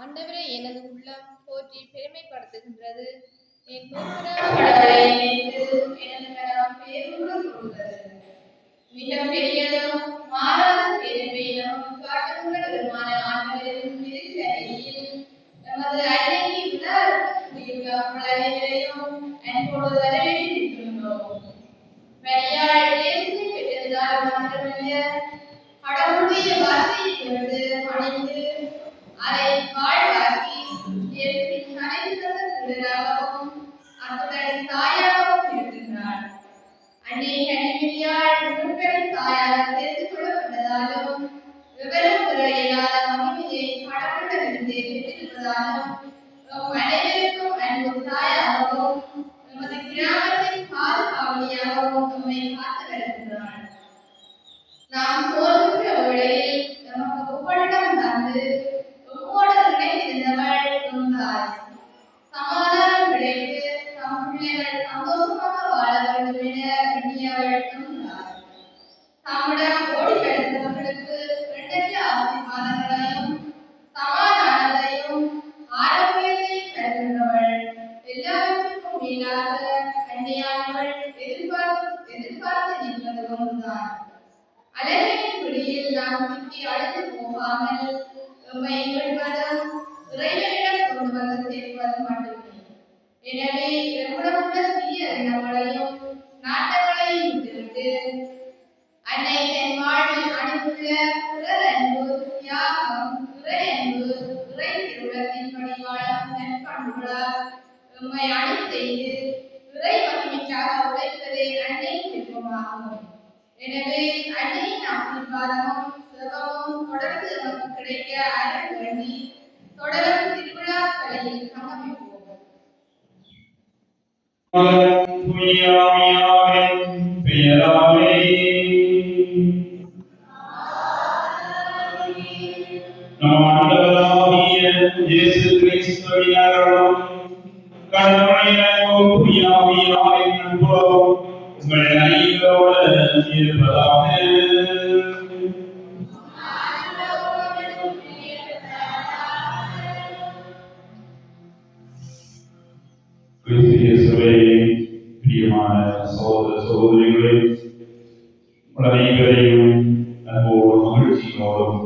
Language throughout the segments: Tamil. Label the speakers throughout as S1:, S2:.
S1: ஆண்டவரை எனது உள்ளம் போற்றி பெருமைப்படுத்துகின்றது. என் மிக பெரியதும் மாறாத பெருமையும் காட்டுகிறதுமான ஆண்டவரின் திருச்செடியில் நமது அன்னைக்கு விழாவையும் அன்போடு வரவேற்கின்றோம். பெரியார் இயேசுவை பெற்றதால் மாத்திரமல்ல, கடவுளுடைய வார்த்தையிலிருந்து பணிந்து அதை வாழ்வாக்கி இயேசுவின் அனைத்து திருடாகவும் அத்துடன் தாயாகவும் இருக்கின்றார். அன்னை கன்னிமரியாள் முருகனின் தாயாக தெரிந்து கொள்ளப்பட்டதாலும் விவரம் பெற இயலாத மகிமையை கடவுளிடமிருந்து பெற்றிருப்பதாலும் அனைவருக்கும் அன்பு தாயாகவும் நமது கிராமத்தின் பாதுகாவலியாகவும் நம்மை காத்து வருகின்றார். நாம் சோர்வுற்ற வேளையில் நமக்கு ஒவ்வொருடம் தந்து உம்மோடு இணைந்திருந்தவள் உண்டாய். சமாதானம் கிடைத்து நம் பிள்ளைகள் சந்தோஷமாக வாழ வேண்டும் என எண்ணியவள் உண்டாய். தம்மிடம் ஓடி வருகிறவர்களுக்கு எண்ணற்ற ஆசீர்வாதங்களையும் சமாதானத்தையும் ஆரோக்கியத்தையும் தருகின்றவள். எல்லாவற்றுக்கும் மேலாக அன்னையானவள் எதிர்பார்த்து நிற்பது ஒன்றுதான். அழகின் பிடியில் நாம் சிக்கி அழைத்து போகாமல் எம்மை மீட்பதும் இறைவனிடம் கொண்டு வந்து சேர்ப்பது மட்டுமே. எனவே எம்மிடமுள்ள தீய எண்ணங்களையும் நாட்டங்களையும் விட்டுவிட்டு அன்னை தன் வாழ்வில் அனுப்புள்ள பிறர் அன்பு, தியாகம், இறை அன்பு, இறை திருவுளத்தின் படிவாளம் நற்பண்புகளால் எம்மை அணி செய்து இறை மகிமைக்காக உழைப்பதே அன்னையின் விருப்பமாகும். எனவே அன்னையின் ஆசீர்வாதமும் செல்வமும் தொடர்ந்து நமக்கு கிடைக்க அருள் வேண்டி தொடரும் திருவிழாக்களில் சங்கமிப்போம்.
S2: நம் ஆண்டவராகிய இயேசு கிறிஸ்துவின் அருளும் கடவுளின் அன்பும் தூய ஆவியாரின் அன்பும் உங்கள் அனைவரோடு இருப்பதாக. கிறிஸ்து இயேசுவே பிரியமான சகோதர சகோதரிகளே, உங்கள் அனைவரையும் அன்போடும் மகிழ்ச்சியோடும்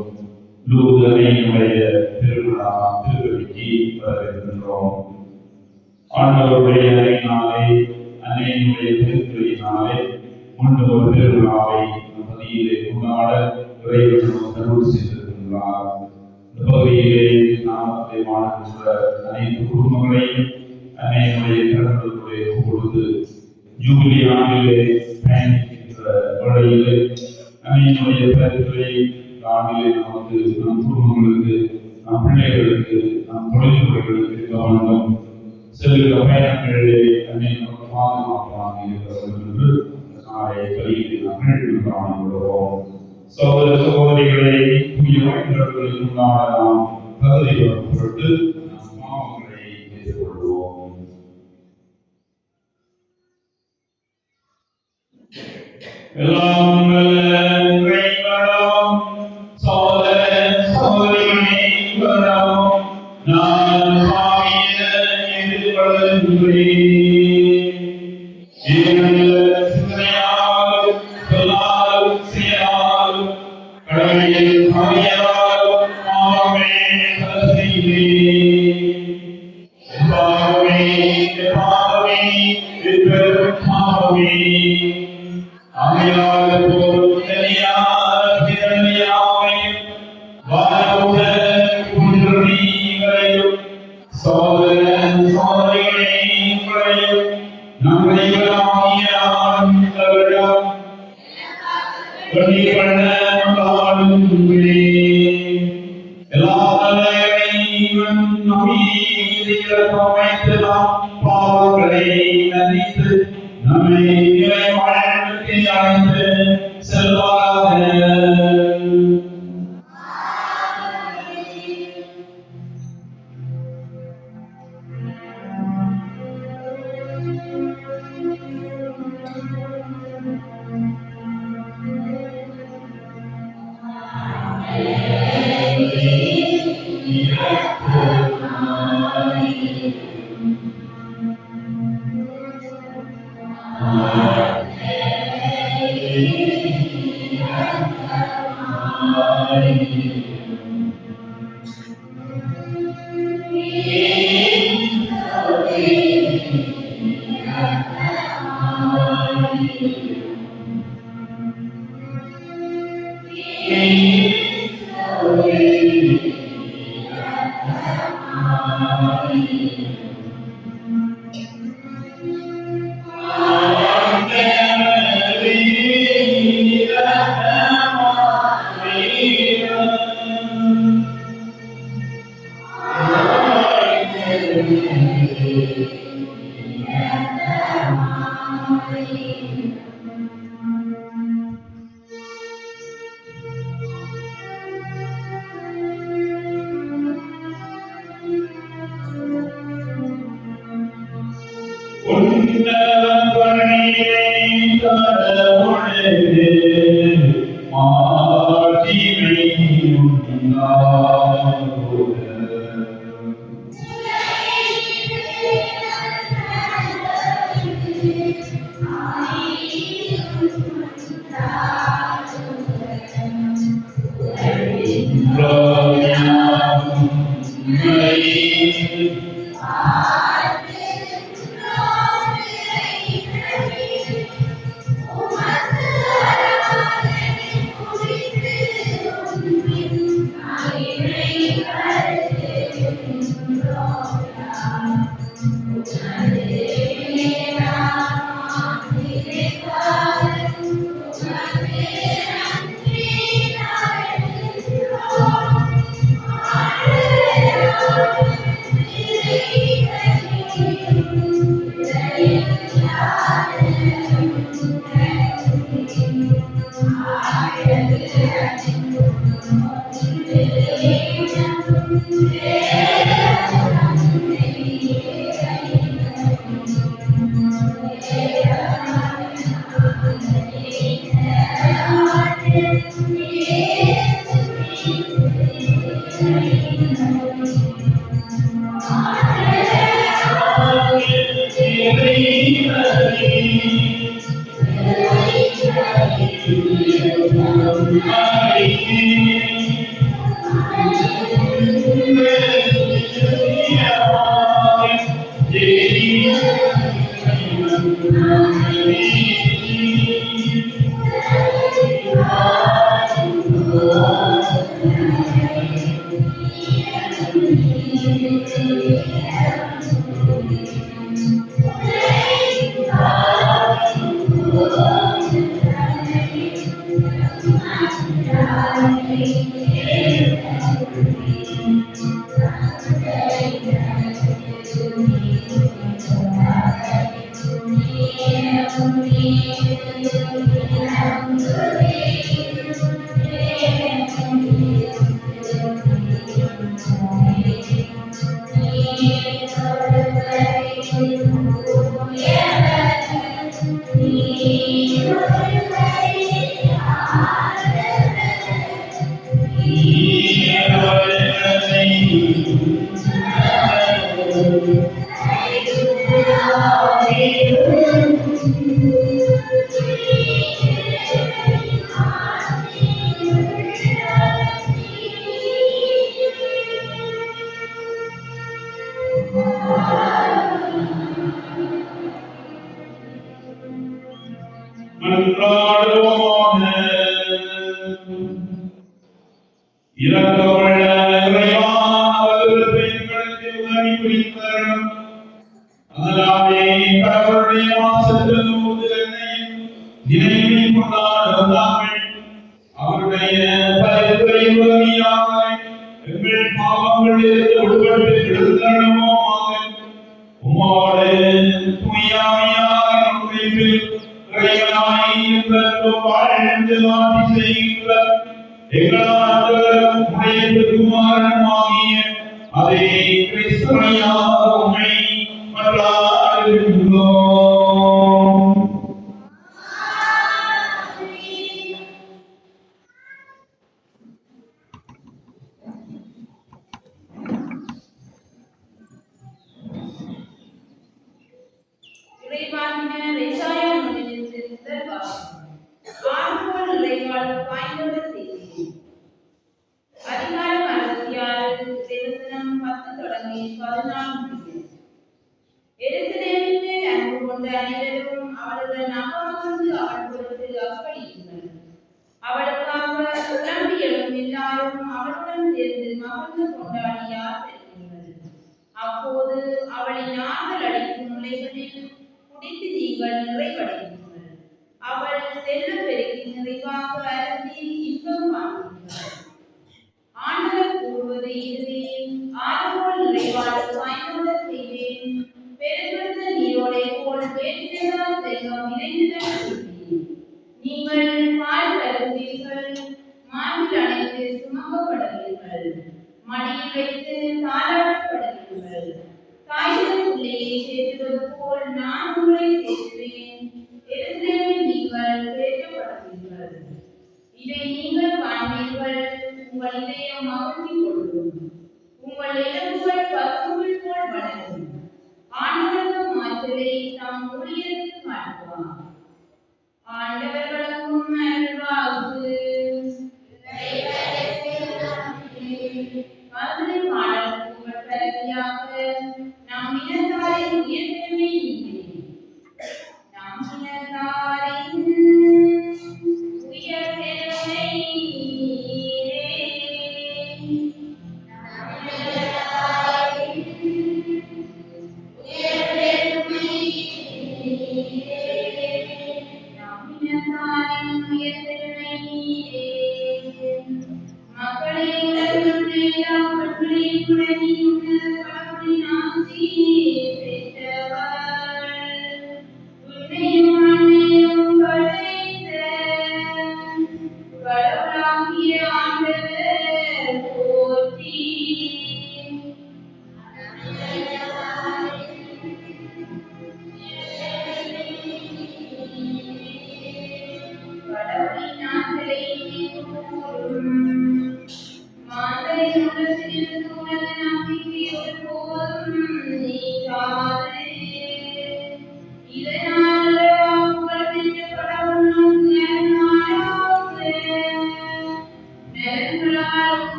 S2: லூதரையினுடைய திருவிழா திருவடிக்கு வரவேற்கின்றோம். ஆண்டவருடைய அன்னையினாலே அன்னையினுடைய திருப்பலியினாலே ஒரு திருவிழாவை பகுதியிலே கொண்டாட இறைவன் அருள் செய்திருக்கின்றார். இந்த பகுதியிலே நாமத்தை வாழ்கின்ற அனைத்து குடும்பங்களையும் அன்னையினுடைய பிறந்தவர்களுடைய பொழுது ஜூபிலி ஆண்டிலே பயணிக்கின்ற வேளையிலே அன்னையினுடைய பிறந்தவரை ஆண்டிலே நமக்கு நம் குடும்பங்களுக்கு நம் பிள்ளைகளுக்கு நம் தொழில்முறைகளுக்கு கவனம் செல்கிற பயணங்களிலே அன்னை நமக்கு பாதுகாப்பாக இருக்கிறது என்று நாளை கல்வியை நாங்கள் காணப்படுவோம். சகோதர சகோதரிகளை உண்டான நாம் தகுதி பொருட்டு நம் பாவங்களை எதிர்கொள்வோம். எல்லாம்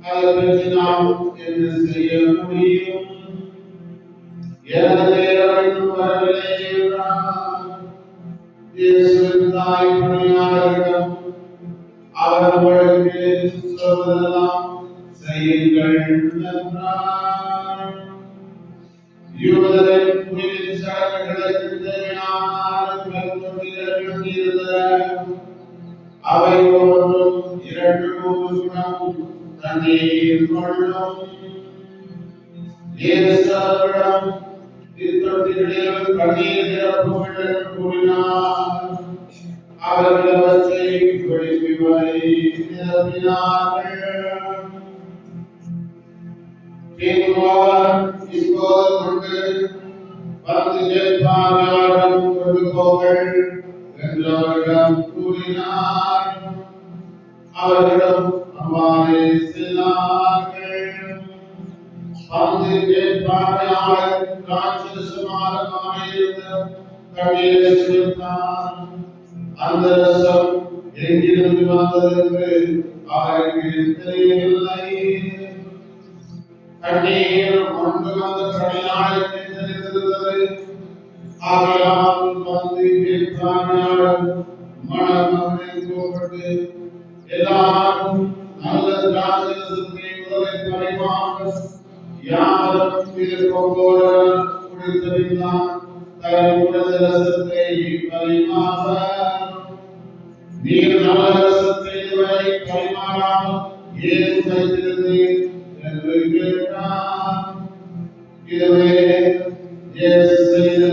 S2: அதை பற்றி நாம் என்ன செய்ய முடியும்?
S3: எனது நேரம் இன்னும் வரவில்லை என்றார். இயேசுவின் தாய் பணியாளரிடம் அவர் உங்களுக்கு சொல்வதெல்லாம் செய்யுங்கள் என்றார். யூதரின் புனித சடங்குகளுக்கு தேவையான கல்வெட்டுகள் இருந்தன. அவை ஒவ்வொன்றும் 2-3 குடம் தண்ணீர் கொள்ளும். இயேசு அவர்களிடம் இத்தொட்டிகளில் தண்ணீர் நிரப்புங்கள் என்று கூறினார். அவர்கள் அவற்றை ஒழுங்கி வரை நிரப்பினார்கள். இப்போது கொண்டு வந்து ஜெபமாலையாரிடம் கொண்டு போங்கள் என்று அவரிடம் கூறினார். அவர்களிடம் அவ்வாறே செய்தார்கள். வந்து ஜெபமாலையார் ராட்சசமாக இருந்த தண்ணீரை சுவைத்தார். அந்த ரசம் எங்கிருந்து வந்தது என்று அவருக்கு தெரியவில்லை. தண்ணீர் கொண்டு வந்த பணியாளருக்கு தெரிந்திருந்தது. ஆகையால் வந்து ஜெபமாலையார் மனமகிழ்ந்து எல்லாரும் நல்ல திராட்சரசத்தை முதலில் பரிமாற யாவரும் திருப்போல குடித்தறிந்தான். தன்னுடைய ரசத்தை பரிமாற நீர் நல்ல ரசத்தை இதுவரை பரிமாறாமல் ஏன் வைத்திருந்தீர் என்று கேட்டார். இதுவே இயேசு செய்த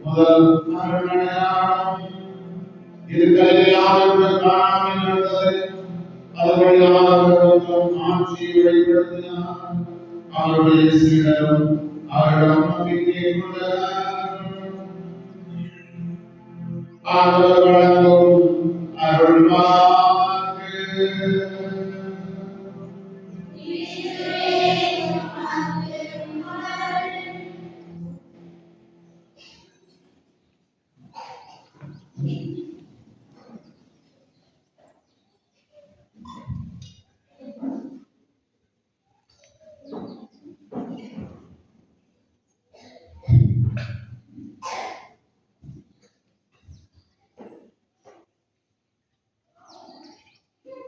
S3: முதல் அருளடையாளம். இது கலிலேயாவில் காணாமல் நடந்தது. அதுபடி அவர்களும் ஆட்சியை வெளிப்படுத்தினார். அவருடைய சீடரும் அவரிடம் நம்பிக்கை கொண்டனர். ஆண்டவர் வழங்கும் அருள்வாக்கு.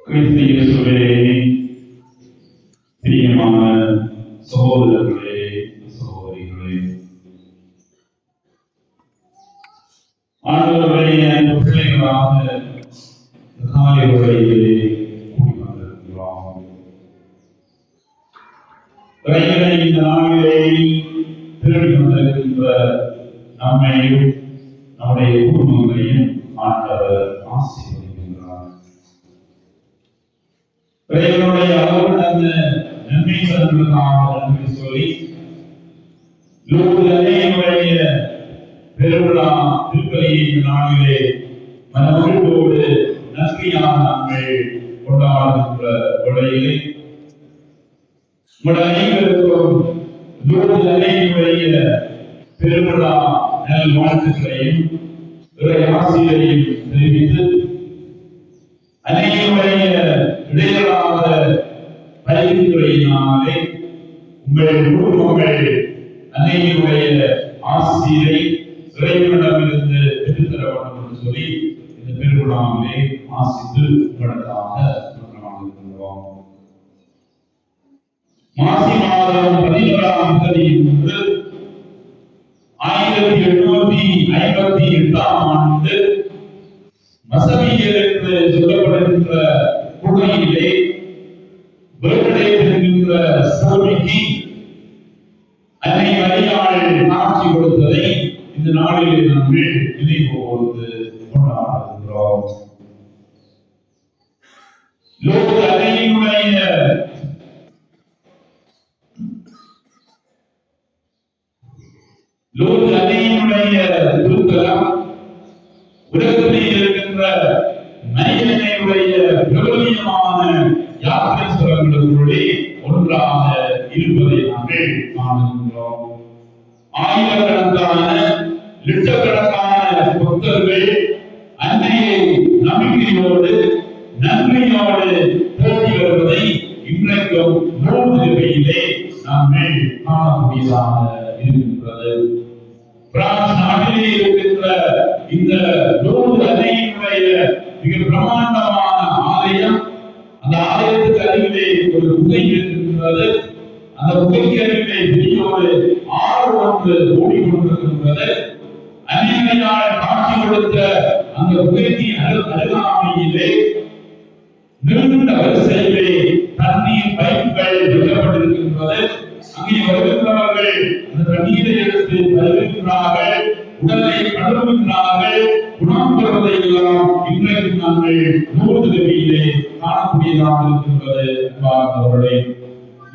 S2: கிறிஸ்து இயேசுவே, பிரியமான சகோதரர்களே, சகோதரிகளே, ஆண்டவருடைய பிள்ளைகளாக காலை வேளையிலே கூடி வந்திருக்கிறோம். இறைவனை இந்த நாளிலே திரும்பி வந்திருக்கின்ற நம்மையும் நம்முடைய குடும்பங்களையும் ஆண்டவர் ஆசீர்வதிக்கின்றார். இறைவனுடைய அளவுடன் நன்மை தருவதற்காக நன்றி சொல்லி லூர்துடைய பெருவிழா திருப்பலியை இந்த நாளிலே மனமகிழ்வோடு நன்றியான நாங்கள் கொண்டாடுகின்ற வேளையிலே உங்கள் அனைவருக்கும் லூர்துடைய பெருவிழா நல் வாழ்த்துக்களையும் இறை ஆசிரியரையும் தெரிவித்து அனைவருடைய இடையலாத பரிந்துரையினாலே உங்கள் குடும்பங்கள் அனைவருடைய ஆசிரியரை இறைவனிடமிருந்து பெற்றுத்தர வேண்டும் என்று சொல்லி இந்த பெருவிழாவிலே ஆசித்து உங்களுக்காக இருக்கின்றோம். மாசி மாதம் 11ஆம் தேதி 1858ஆம் ஆண்டு மசபியர் என்று சொல்லப்படுகின்ற குகையிலே வேட்டடைந்திருக்கின்ற சோழிக்கு அன்னை மரியாள் காட்சி கொடுத்ததை இந்த நாளிலே நாங்கள் நினைவு கூர்ந்து கொண்டாடுகின்றோம். லூர்து அன்னையினுடைய திருத்தலம் உலகத்திலே இருக்கின்ற மனிதனுடைய பிரபலியமான யாத்திரை ஸ்தலங்களுக்குள்ளே ஒன்றாக இருப்பதை நாங்கள் காணுகின்றோம். ஆயிரக்கணக்கான லட்சக்கணக்கான பக்தர்கள் அன்னையை நம்பிக்கையோடு நன்மையோடு போட்டி வருவதை இன்றைக்கும் லூர்து நகரிலே நாங்கள் காணக்கூடியதாக இருக்கின்றது. பிரான்ஸ் நாட்டிலே இருக்கின்ற இந்த லூர்து அன்னையினுடைய மிக பிரமாண்டமான ஆலயம், அந்த ஆலயத்துக்கு அருகிலே ஒரு குகை இருக்கின்றது. அந்த குகைக்கு அருகிலே பெரிய ஒரு ஆறு ஒன்று ஓடிக்கொண்டிருக்கின்றது. அன்னையார் காட்சி கொடுத்த அந்த குகைக்கு அருகாமையிலே நீண்ட வரிசையிலே தண்ணீர் பைப்புகள் வைக்கப்பட்டிருக்கின்றது. அங்கே வருகின்றவர்கள் அந்த தண்ணீரை எடுத்து வருகின்றார்கள், உடலை கழுவுகின்றார்கள். குணம் பெறுவதை எல்லாம் இன்றைக்கு நாங்கள் லூர்து கவியிலே காணக்கூடியதாக இருக்கின்றது. என்பார்களே,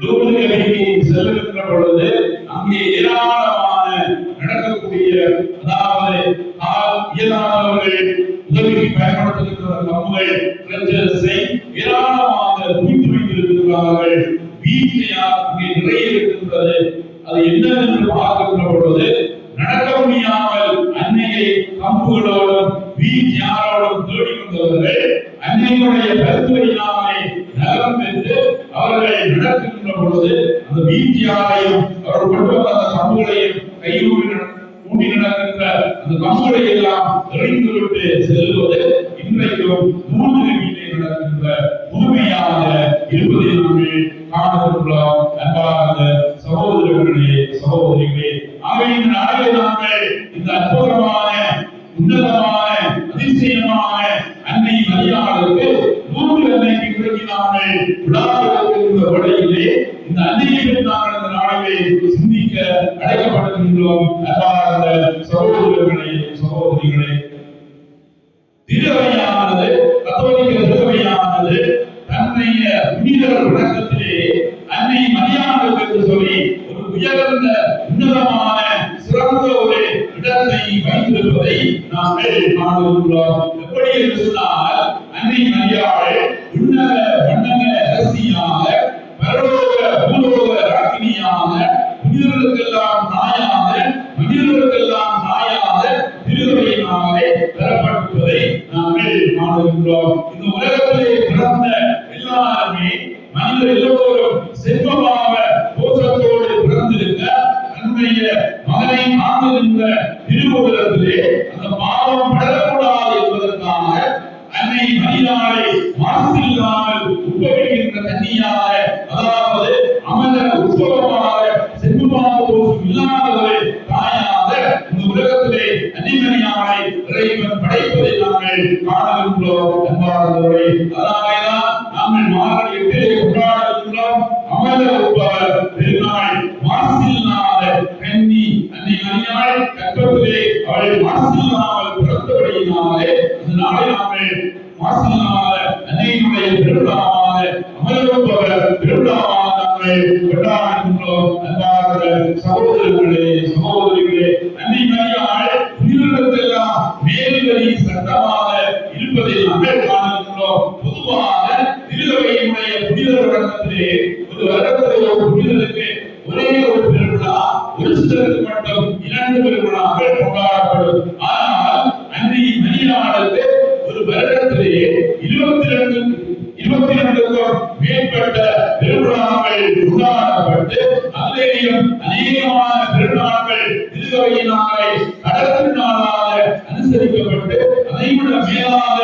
S2: லூர்து கவிக்கு செல்கின்ற பொழுது அங்கே ஏராளமான நடக்கக்கூடிய, அதாவது இயலாதவர்கள் உதவிக்கு பயன்படுத்துகின்ற கம்புகள் ஏராளமாக குவித்து வைத்திருக்கிறார்கள். வீட்டையார் அங்கே நிறைய இருக்கின்றது. அது என்னவென்று பார்க்கின்ற பொழுது நடக்க முடியாமல் அன்னையை கம்புகளோடும் வீட்டையாரோடும் தேடி வந்தவர்கள் அன்னையுடைய பரிந்துரையினாலே நலம் பெற்று அவர்கள் நடக்கின்ற பொழுது அந்த வீட்டையாரையும் அவர் கொண்டு வந்த அந்த கம்புகளையும் ஊண்டி நடக்கின்ற அந்த கம்புகளை எல்லாம் எறிந்துவிட்டு செல்வது இன்றைக்கும் லூர்து கவியிலே நடக்கின்ற புதுமையாக இருப்பதை நாங்கள் காணப்படுகிறோம். அன்பார்ந்த சகோதரர்களே, சகோதரிகளே, ஆகவே இந்த நாளிலே நாங்கள் இந்த அற்புதமான, உன்னதமான, அதிசயமான அன்னை மரியாளுக்கு லூர்து அன்னைக்கு இன்றைக்கு நாங்கள் விழாவிருக்கின்ற வேளையிலே இந்த அன்னையை பற்றி நாங்கள் இந்த நாளிலே சிந்திக்க அழைக்கப்படுகின்றோம். அன்பார்ந்த சகோதரர்களே, சகோதரிகளே, திருவையானது, கத்தோலிக்க திருவையானது தன்னுடைய புனிதர் வணக்கத்திலே அன்னை மரியாளுக்கு என்று சொல்லி ஒரு உயர்ந்த, உன்னதமான, சிறந்த ஒரு இடத்தை வைத்திருப்பதை நாங்கள் காணுகின்றோம். எப்படி என்று சொன்னால், அன்னை மரியாள் உன்னத வண்ணக ரகசியாக, பரலோக பூலோக ராக்கினியாக, புனிதர்களுக்கெல்லாம் தாயாக, மனிதர்களுக்கெல்லாம் தாயாக திருவையினாலே பெறப்பட்டிருப்பதை நாங்கள் காணுகின்றோம். இந்த உலகத்திலே பிறந்த எல்லாருமே, மனிதர் எல்லோரும் செல்வமாக தோற்றத்தோடு பிறந்திருக்க தன்னுடைய மகனை காணுகின்ற திருவுலகத்திலே அந்த பாவம் படக்கூடாது என்பதற்காக அன்னை மரியாளை மாசில்லாமல் உட்பவிக்கின்ற கன்னியாக, அதாவது அமல உற்சவமாக, செல்வமாக தோற்றம் இல்லாதவரை தாயாக இந்த உலகத்திலே அன்னை மரியாளை இறைவன் படைப்பதை நாங்கள் காணுகின்றோம். என்பார்களே, அதனாலேதான் நாங்கள் மார்கழி 8 கொண்டாடுகின்றோம். அமல உற்பவர் திருநாள், மாசில்லாத கன்னி அன்னை மரியாள் கற்பத்திலே அவளை மாசில்லாமல் பிறந்தபடியினாலே இந்த நாளை நாங்கள் மாசில்லாத அன்னையினுடைய திருவிழாவாக, அமல உற்பவர் திருவிழாவாக நாங்கள் கொண்டாடுகின்றோம். அன்பார்ந்த சகோதரர்களே, சகோதரிகளே, அன்னை மரியாள் புனிதர்களுக்கெல்லாம் மேல்வழி சட்டமாக இருப்பதை நாங்கள் காணுகின்றோம். பொதுவாக திருவையினுடைய புனிதர் வணக்கத்திலே ஒரு வருடத்திலே ஒரு புனிதருக்கு ஒரே ஒரு திருவிழா, ஒரு சிலருக்கு மட்டும் 2 திருவிழாக்கள் கொண்டாடப்படும். ஆனால் அன்னை மரியாளுக்கு ஒரு வருடத்திலே 22க்கும் மேற்பட்ட திருவிழாக்கள் கொண்டாடப்பட்டு, அதிலேயும் அநேகமான திருநாட்கள் திருவையினாலே கடற்கரை நாளாக அனுசரிக்கப்பட்டு, அதைவிட மேலாக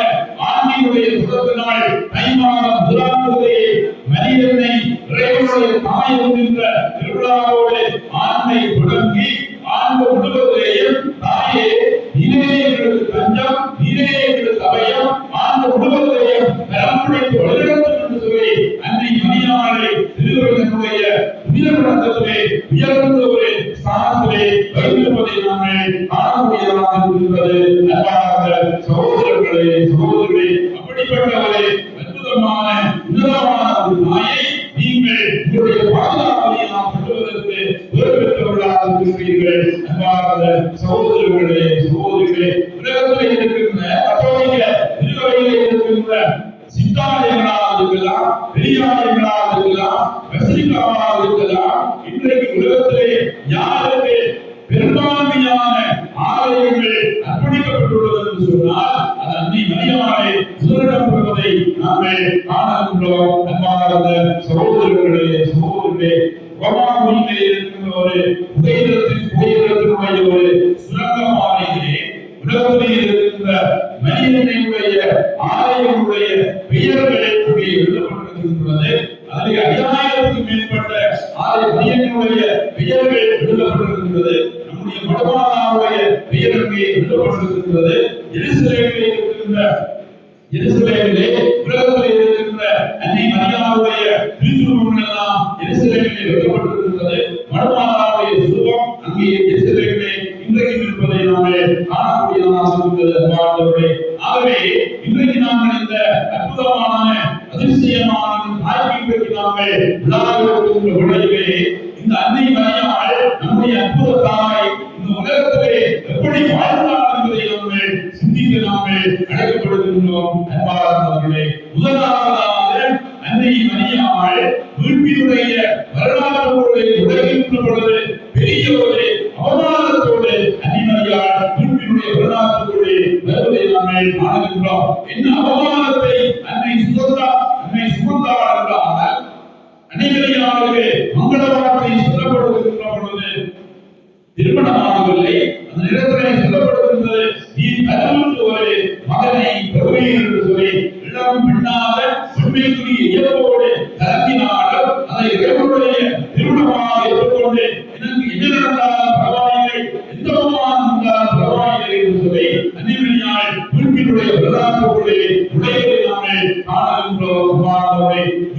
S2: ஆண்டினுடைய தொடக்க நாள் தை மாதம் 1ஆம் தேதியை மரியன்னை இறைவனுடைய தாய் என்கின்ற திருவிழாவோடு ஆண்டை தொடங்கி ஆண்டு முழுவதிலேயும் தாயே நீரே எங்களுக்கு தஞ்சம், நீரே எங்களுக்கு அபயம், ஆண்டு முழுவதிலேயும் கரமுடைத்து வழிநடத்தும் என்று சொல்லி அன்னை மரியாளை திருவையினுடைய புனித வணக்கத்திலே உயர்ந்த ஒரு ஸ்தானத்திலே வைத்திருப்பதை நாங்கள் காணக்கூடியதாக இருக்கின்றது. அன்பார்ந்த சகோதரர்களே, சகோதரிகளே, அப்படிப்பட்ட ஒரு அற்புதமான, உன்னதமான ஒரு தாயை நீங்கள் உங்களுடைய பாதுகாப்பை நாம் பெறுவதற்கு பெற்றவர்களாக இருக்கிறீர்கள். அன்பார்ந்த சகோதரர்களே, சகோதரிகளே, உலகத்திலே இருக்கின்ற கத்தோலிக்க திருவையிலே இருக்கின்ற சித்தாலயங்களாக இருக்கலாம், பெரியாலயங்களாக இருக்கலாம், பசிலிக்காவாக இருக்கலாம், இன்றைக்கு உலகத்திலே யாருக்கு பெரும்பான்மையான ஆலயங்கள் அர்ப்பணிக்கப்பட்டுள்ளது என்று சொன்னால் அது அன்னை மரியாளை முதலிடம் பெறுவதை நாங்கள் காணுகின்றோம். அன்பார்ந்த சகோதரர்களே, சகோதரிகளே, ரோமாபுரியிலே இருக்கின்ற ஒரு புகையிரத்தின் விடுவிக்கப்பட்டிருக்கின்றது. அதில் 5000க்கும் மேற்பட்ட ஆலய பணியர்களுடைய பெயர்கள் எழுதப்பட்டிருக்கின்றது. நம்முடைய மடமானாருடைய பெயர் அங்கே எழுதப்பட்டிருக்கின்றது. எருசலேமிலே உலகத்திலே இருக்கின்ற அன்னை மரியாவுடைய திருச்சுருவங்கள் எல்லாம் எருசலேமிலே வைக்கப்பட்டிருக்கிறது. மடமானாருடைய சுருவம் அங்கே எருசலேமிலே இன்றைக்கு இருப்பதை நாமே காணக்கூடியதாக இருக்கிறது. ஆகவே இன்றைக்கு நாங்கள் இந்த அற்புதமான அதிசயமான தாய்மை பற்றி நாங்கள் விழாவிருக்கின்ற விடையிலே இந்த அன்னை மரியாள் நம்முடைய அற்புத தாய் இந்த உலகத்திலே எப்படி வாழ்ந்தார் என்பதை நாங்கள் சிந்திக்க நாங்கள் அழைக்கப்படுகின்றோம். அன்பார்ந்தவர்களே, முதலாவதாக அன்னை மரியாள் வீட்டினுடைய வரலாற்றோடு உலகின்ற பொழுது பெரிய ஒரு அவமானத்தோடு அன்னை மரியாள் வீட்டினுடைய வரலாற்றோடு வருவதை நாங்கள் காணுகின்றோம். என்ன அவமானத்தை அன்னை சுமந்தாள் என்றால் அன்னை மரியாளுக்கு மங்கள வார்த்தை சொல்லப்படுகின்ற பொழுது திருமணமாகவில்லை. அந்த நேரத்திலே சொல்லப்படுகின்றது, நீ கருவுற்று ஒரு மகனை பெறுவீர் என்று சொல்லி இளம் பெண்ணாக உண்மைக்குரிய இயல்போடு கலந்தினாலும் அதை இறைவனுடைய திருமணமாக ஏற்றுக்கொண்டு எனக்கு என்ன நடந்தாலும் பரவாயில்லை, எந்த அவமானம் இருந்தாலும் பரவாயில்லை என்று சொல்லி அன்னை மரியாள் வீட்டினுடைய வரலாற்றோடு உடைகளை நாங்கள் காணுகின்றோம்.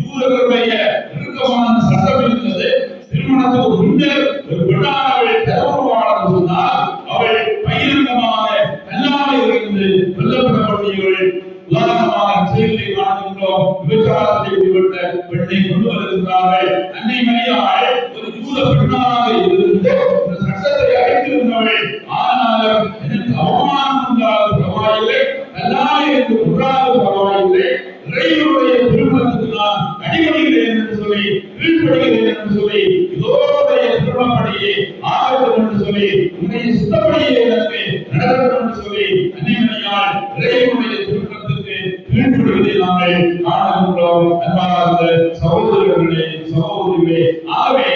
S2: யூதர்களுடைய இறுக்கமான சட்டம் இருந்தது. திருமணத்துக்கு முன்னர் ஒரு பெண்ணானவள் தரவுவாளர் சொன்னால் அவள் பகிரங்கமாக கல்லாமல் இருந்து வெல்லப்படக்கூடியவள். உதாரணமாக செய்தியை காணுகின்றோம். விபச்சாரத்தை ஈடுபட்ட பெண்ணை கொண்டு வருகின்றார்கள். அன்னை மரியாள் ஒரு யூத பெண்ணாக இருந்து இந்த சட்டத்தை அழைத்திருந்தவள். ஆனாலும் எனக்கு அவமானம் என்றாலும் பரவாயில்லை, கல்லாமல் இருந்து கொன்றாலும் பரவாயில்லை, இறைவனுடைய திருமணத்துக்கு நான் அடிபடுகிறேன் என்று சொல்லி கீழ்ப்படுகிறேன் என்று சொல்லி இதோடைய திருமணப்படியே ஆகட்டும் என்று சொல்லி உன்னுடைய சித்தப்படியே எனக்கு நடக்கட்டும் என்று சொல்லி அன்னை மரியாள் இறைவனுடைய திருமணத்துக்கு கீழ்ப்படுவதை நாங்கள் காணுகின்றோம். அன்பார்ந்த சகோதரர்களே, சகோதரிகளே, ஆகவே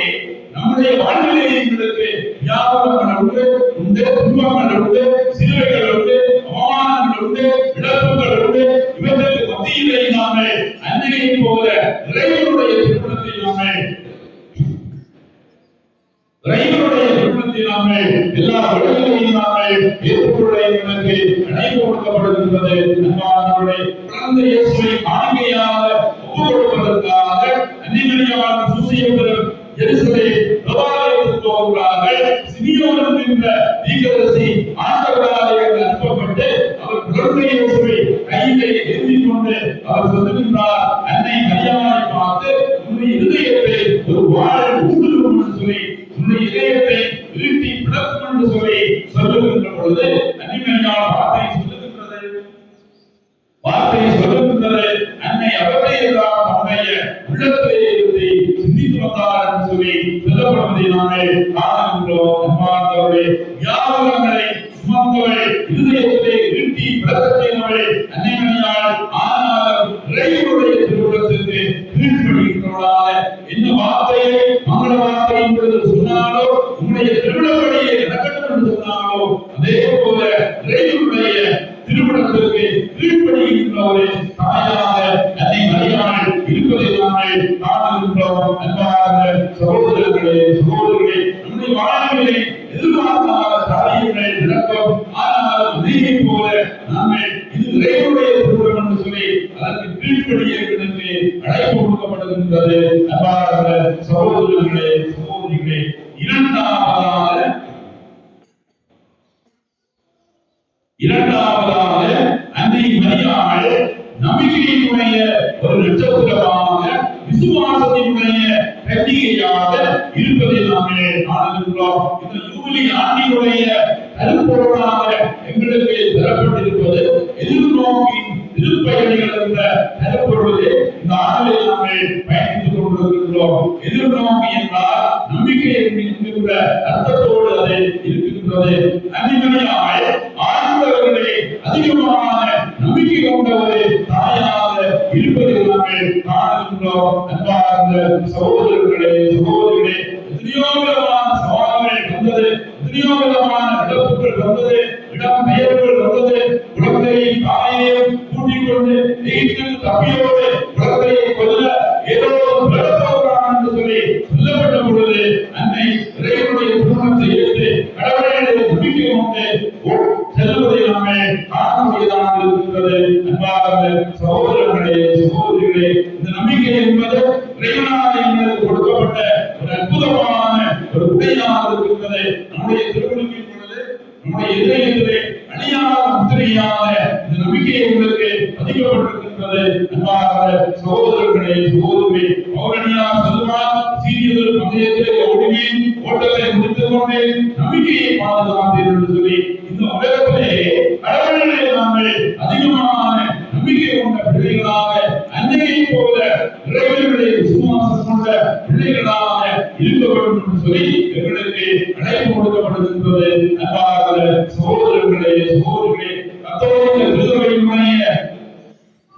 S2: நம்முடைய வாழ்விலே எங்களுக்கு வியாபாரங்கள் உண்டு, துன்பங்கள் உண்டு, சிலுவைகள் உண்டு, அவமானங்கள் உண்டு, இழப்புகள் உண்டு. இவர்களுக்கு மத்தியிலே நாங்கள் அன்னையை போல இறைவனுடைய திருமணத்தை நாங்கள் எல்லா வழிகளையும் நாங்கள் ஏற்றுக்கொள்ள எங்களுக்கு அழைப்பு கொடுக்கப்படுகின்றது. நம்முடைய குழந்தை இயேசுவை காணிக்கையாக ஒப்புக் கொடுப்பதற்காக அன்னை மரியாள் சூசையப்பர் எருசலேம் தேவாலயத்துக்கு போகிறார்கள். சிமியோன் என்கின்ற தீர்க்கதரிசி ஆண்டவராலே அனுப்பப்பட்டு அவர் குழந்தை இயேசுவை கையிலே ஏந்திக் கொண்டு அவர் சொல்லுகின்றார், அன்னை மரியாளை பார்த்து உன்னுடைய இதயத்தை ஒரு வாள் ஊடுருவும் என்று சொல்லி உன்னுடைய இதயத்தை வீட்டி பிளக்கும் என்று சொல்லி சொல்லுகின்ற பொழுது அன்னை மரியாள் வார்த்தை சொல்லுகின்றது. அன்னை அவரை எல்லாம் நம்முடைய உள்ளத்திலே இருந்து சிந்தித்து வந்தார் என்று சொல்லி சொல்லப்படுவதை நாங்கள் காணுகின்றோம். அன்பார்ந்தவர்களே, வியாபாரங்களை சுமந்தவள், இருதயத்திலே வீட்டி பிளக்கச் செய்தவள் அன்னை மரியாள். ஆனாலும் இறைவனுடைய திருவுள்ளத்திற்கு கீழ்ப்படுகின்றவளாக என்ன வார்த்தையை மங்கள வார்த்தை என்று சொன்னாலோ, உன்னுடைய திருவிழப்படியே நடக்கட்டும் என்று சொன்னாலோ, அதே போல இறைவனுடைய திருமணத்திற்கு கீழ்ப்படுகின்ற ஒரு தாயாக அன்னை மரியாள் இருப்பதை நாங்கள் காணுகின்றோம். அன்பார்ந்த சகோதரர்களே, சகோதரிகளே, நம்முடைய வாழ்விலே எதிர்பார்க்காத காரியங்கள் நடக்கும். ஆனால் அன்னையை போல நாங்கள் இது இறைவனுடைய திருமணம் என்று சொல்லி அதற்கு கீழ்ப்படியதற்கு அழைப்பு கொடுக்கப்படுகின்றது. அன்பார்ந்த சகோதரர்களே, சகோதரிகளே, இரண்டாவதாக அன்னை மரியாள் நம்பிக்கையினுடைய ஒரு நட்சத்திரமாக, விசுவாசத்தினுடைய கன்னிகையாக இருப்பதை நாங்கள் காணுகின்றோம். இந்த யூபிலி ஆண்டினுடைய கருப்பொருளாக எங்களுக்கு தரப்பட்டிருப்பது எதிர்நோக்கின் திருப்பயணிகள் என்ற கருப்பொருளே இந்த ஆண்டிலே நாங்கள் பயணித்துக் கொண்டிருக்கின்றோம். எதிர்நோக்கி என்றால் நம்பிக்கை என்கின்ற அர்த்தத்தோடு அது இருக்கின்றது. அன்னை மரியாள் ஆண்டவர்களே அதிகமான நம்பிக்கை கொண்ட ஒரு தாயாக இருப்பதை நாங்கள் காணுகின்றோம். அன்பார்ந்த சகோதரர்களே, சகோதரிகளே, எத்தனையோ விதமான சவால்கள் வந்தது, எத்தனையோ விதமான இழப்புகள் வந்தது, இடம் பெயர்கள் வந்தது. குழந்தையை தாயையும் கூட்டிக் கொண்டு எகிப்தில் தப்பியோடு குழந்தையை கொல்ல என்பது இறைவனால் எங்களுக்கு கொடுக்கப்பட்ட ஒரு அற்புதமான ஒரு உடையாக இருக்கின்றது. நம்முடைய திருமணத்தின் பொழுது நம்முடைய இதயத்திலே அழியாத முத்திரையான இந்த நம்பிக்கை உங்களுக்கு பதிக்கப்பட்டிருக்கின்றது. அன்பார்ந்த சகோதரர்களே சகோதரி, பவுலடியார் சொல்லுவார், சீரியர்கள் பந்தயத்திலே ஓடுவேன், ஓட்டத்தை முடித்துக் கொண்டேன், நம்பிக்கையை பாதுகாத்தேன் என்று சொல்லி இந்த உலகத்திலே கடவுளிலே நாங்கள் அதிகமான நம்பிக்கை கொண்ட பிள்ளைகளாக, அன்னையை போல இறைவனுடைய விசுவாசம் கொண்ட பிள்ளைகளாக இருக்க வேண்டும் என்று சொல்லி எங்களுக்கு அழைப்பு கொடுக்கப்படுகின்றது. அன்பார்ந்த சகோதரர்களே சகோதரிகளே, கத்தோலிக்க திருச்சபையினுடைய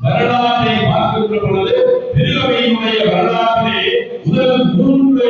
S2: வரலாற்றை பார்க்கின்ற பொழுது திருச்சபையினுடைய வரலாற்றிலே முதல் 3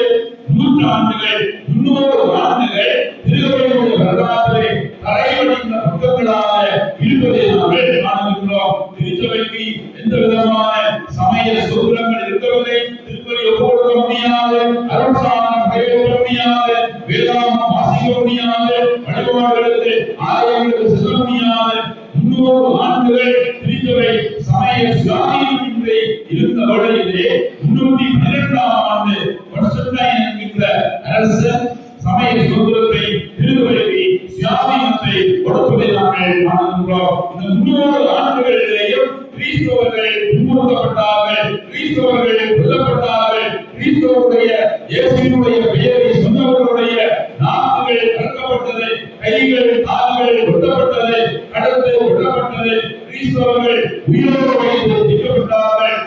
S2: நூற்றாண்டுகள் 300 ஆண்டுகள் திருச்சபையினுடைய வரலாற்றிலே தரைவடிந்த பக்கங்களாக இருப்பதை நாங்கள் காணுகின்றோம். திருச்சபைக்கு எந்த விதமான சமய சுதந்திரங்கள் இருக்கவில்லை. திருப்பலி ஒப்புக்கொடுக்க முடியாது, அருட்சாதனம் நிறைவேற்ற முடியாது, வேதாந்தம் வாசிக்க முடியாது, வழிபாடுகளுக்கு ஆலயங்களுக்கு செல்ல முடியாது. 300 ஆண்டுகள் திருச்சபை சமய சுயாதீனமின்றி இருந்த வேளையிலே 312ஆம் ஆண்டு கொன்ஸ்டன்டைன் என்கின்ற அரசர் சமய சுதந்திரத்தை திருச்சபைக்கு சுயாதீனத்தை கொடுப்பதை நாங்கள் காணுகின்றோம். இந்த 300 ஆண்டுகளிலேயும் கிறிஸ்தவர்கள் துன்புறுத்தப்பட்டார்கள், கிறிஸ்தவர்கள் கொல்லப்பட்டார்கள், கிறிஸ்தவருடைய இயேசுவினுடைய பெயரை சொன்னவர்களுடைய நாக்குகள் அறுக்கப்பட்டது, கைகள் கால்கள் வெட்டப்பட்டது, கடந்து வெட்டப்பட்டது, கிறிஸ்தவர்கள் உயிரோடு வைத்து எரிக்கப்பட்டார்கள்,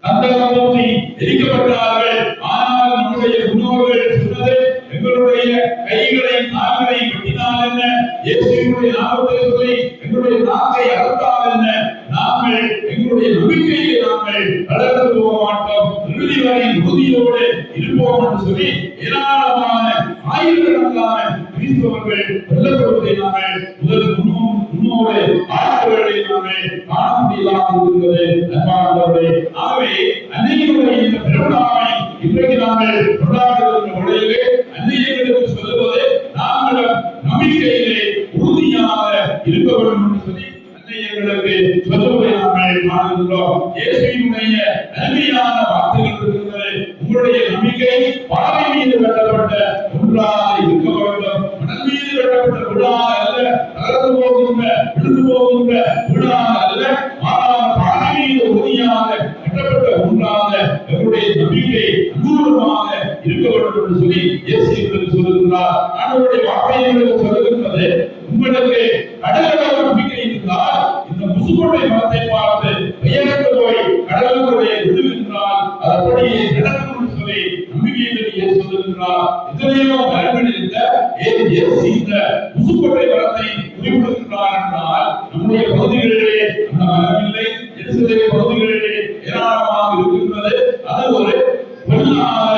S2: கந்தகமூசி எரிக்கப்பட்டார்கள். ஆனால் நம்முடைய முன்னோர்கள் சொன்னது, எங்களுடைய கைகளை கால்களை வெட்டினால் என்ன, இயேசுவினுடைய நாமத்தை சொல்லி எங்களுடைய நாக்கை அறுத்தால் என்ன, நாங்கள் எங்களுடைய நம்பிக்கையை நாங்கள் வளர்ந்து போக மாட்டோம், இறுதி வரை உறுதியோடு இருப்போம் என்று சொல்லி ஏராளமான ஆயிரக்கணக்கான கிறிஸ்தவர்கள் கொல்லப்படுவதை நாங்கள் முதல் 300 ஆண்டுகளை நாங்கள் காண முடியலாம் இருந்தது. அன்பானவர்களே, ஆகவே அன்னையினுடைய இந்த பெருவிழாவை இன்றைக்கு நாங்கள் கொண்டாடுகின்ற பொழுது அன்னையர்களுக்கு சொல்லுவது, நாங்கள் நம்பிக்கையிலே உறுதியாக இருக்க வேண்டும் என்று சொல்லி அன்னையர்களுக்கு சொல்லுவதை நாங்கள் காணுகின்றோம். இயேசுவினுடைய அருமையான வார்த்தைகள் இருக்கின்றது. உங்களுடைய நம்பிக்கை பாறை மீது கட்டப்பட்ட ஒன்றாக இருக்க வேண்டும், மணல் மீது கட்டப்பட்ட விழாக அல்ல, தகர்ந்து போகின்ற விழுந்து போகின்ற விழாக அல்ல, ஆனால் பாறை மீது உறுதியாக கட்டப்பட்ட ஒன்றாக எங்களுடைய நம்பிக்கை அனுகூலமாக இருக்க வேண்டும் என்று சொல்லி இயேசு சொல்லுகிறார். ஆண்டவருடைய வார்த்தைகளுக்கு சொல்லுகின்றது, உங்களுக்கு கடவுளோட நம்பிக்கை இருந்தால் இந்த முசுக்கொட்டை மரத்தை பார்த்து பெயர்ந்து போய் கடவுளுடைய விடுவின்றால் அது அப்படியே நடக்கும் என்று சொல்லி நம்பிக்கையை சொல்லுகின்றார். எத்தனையோ மரங்கள் இருந்த இயேசு இந்த முசுக்கொட்டை மரத்தை குறிப்பிடுகின்றார் என்றால், நம்முடைய பகுதிகளிலே அந்த மரம் இல்லை, எருசலேம் பகுதிகளிலே ஏராளமாக இருக்கின்றது. அது ஒரு பொல்லாத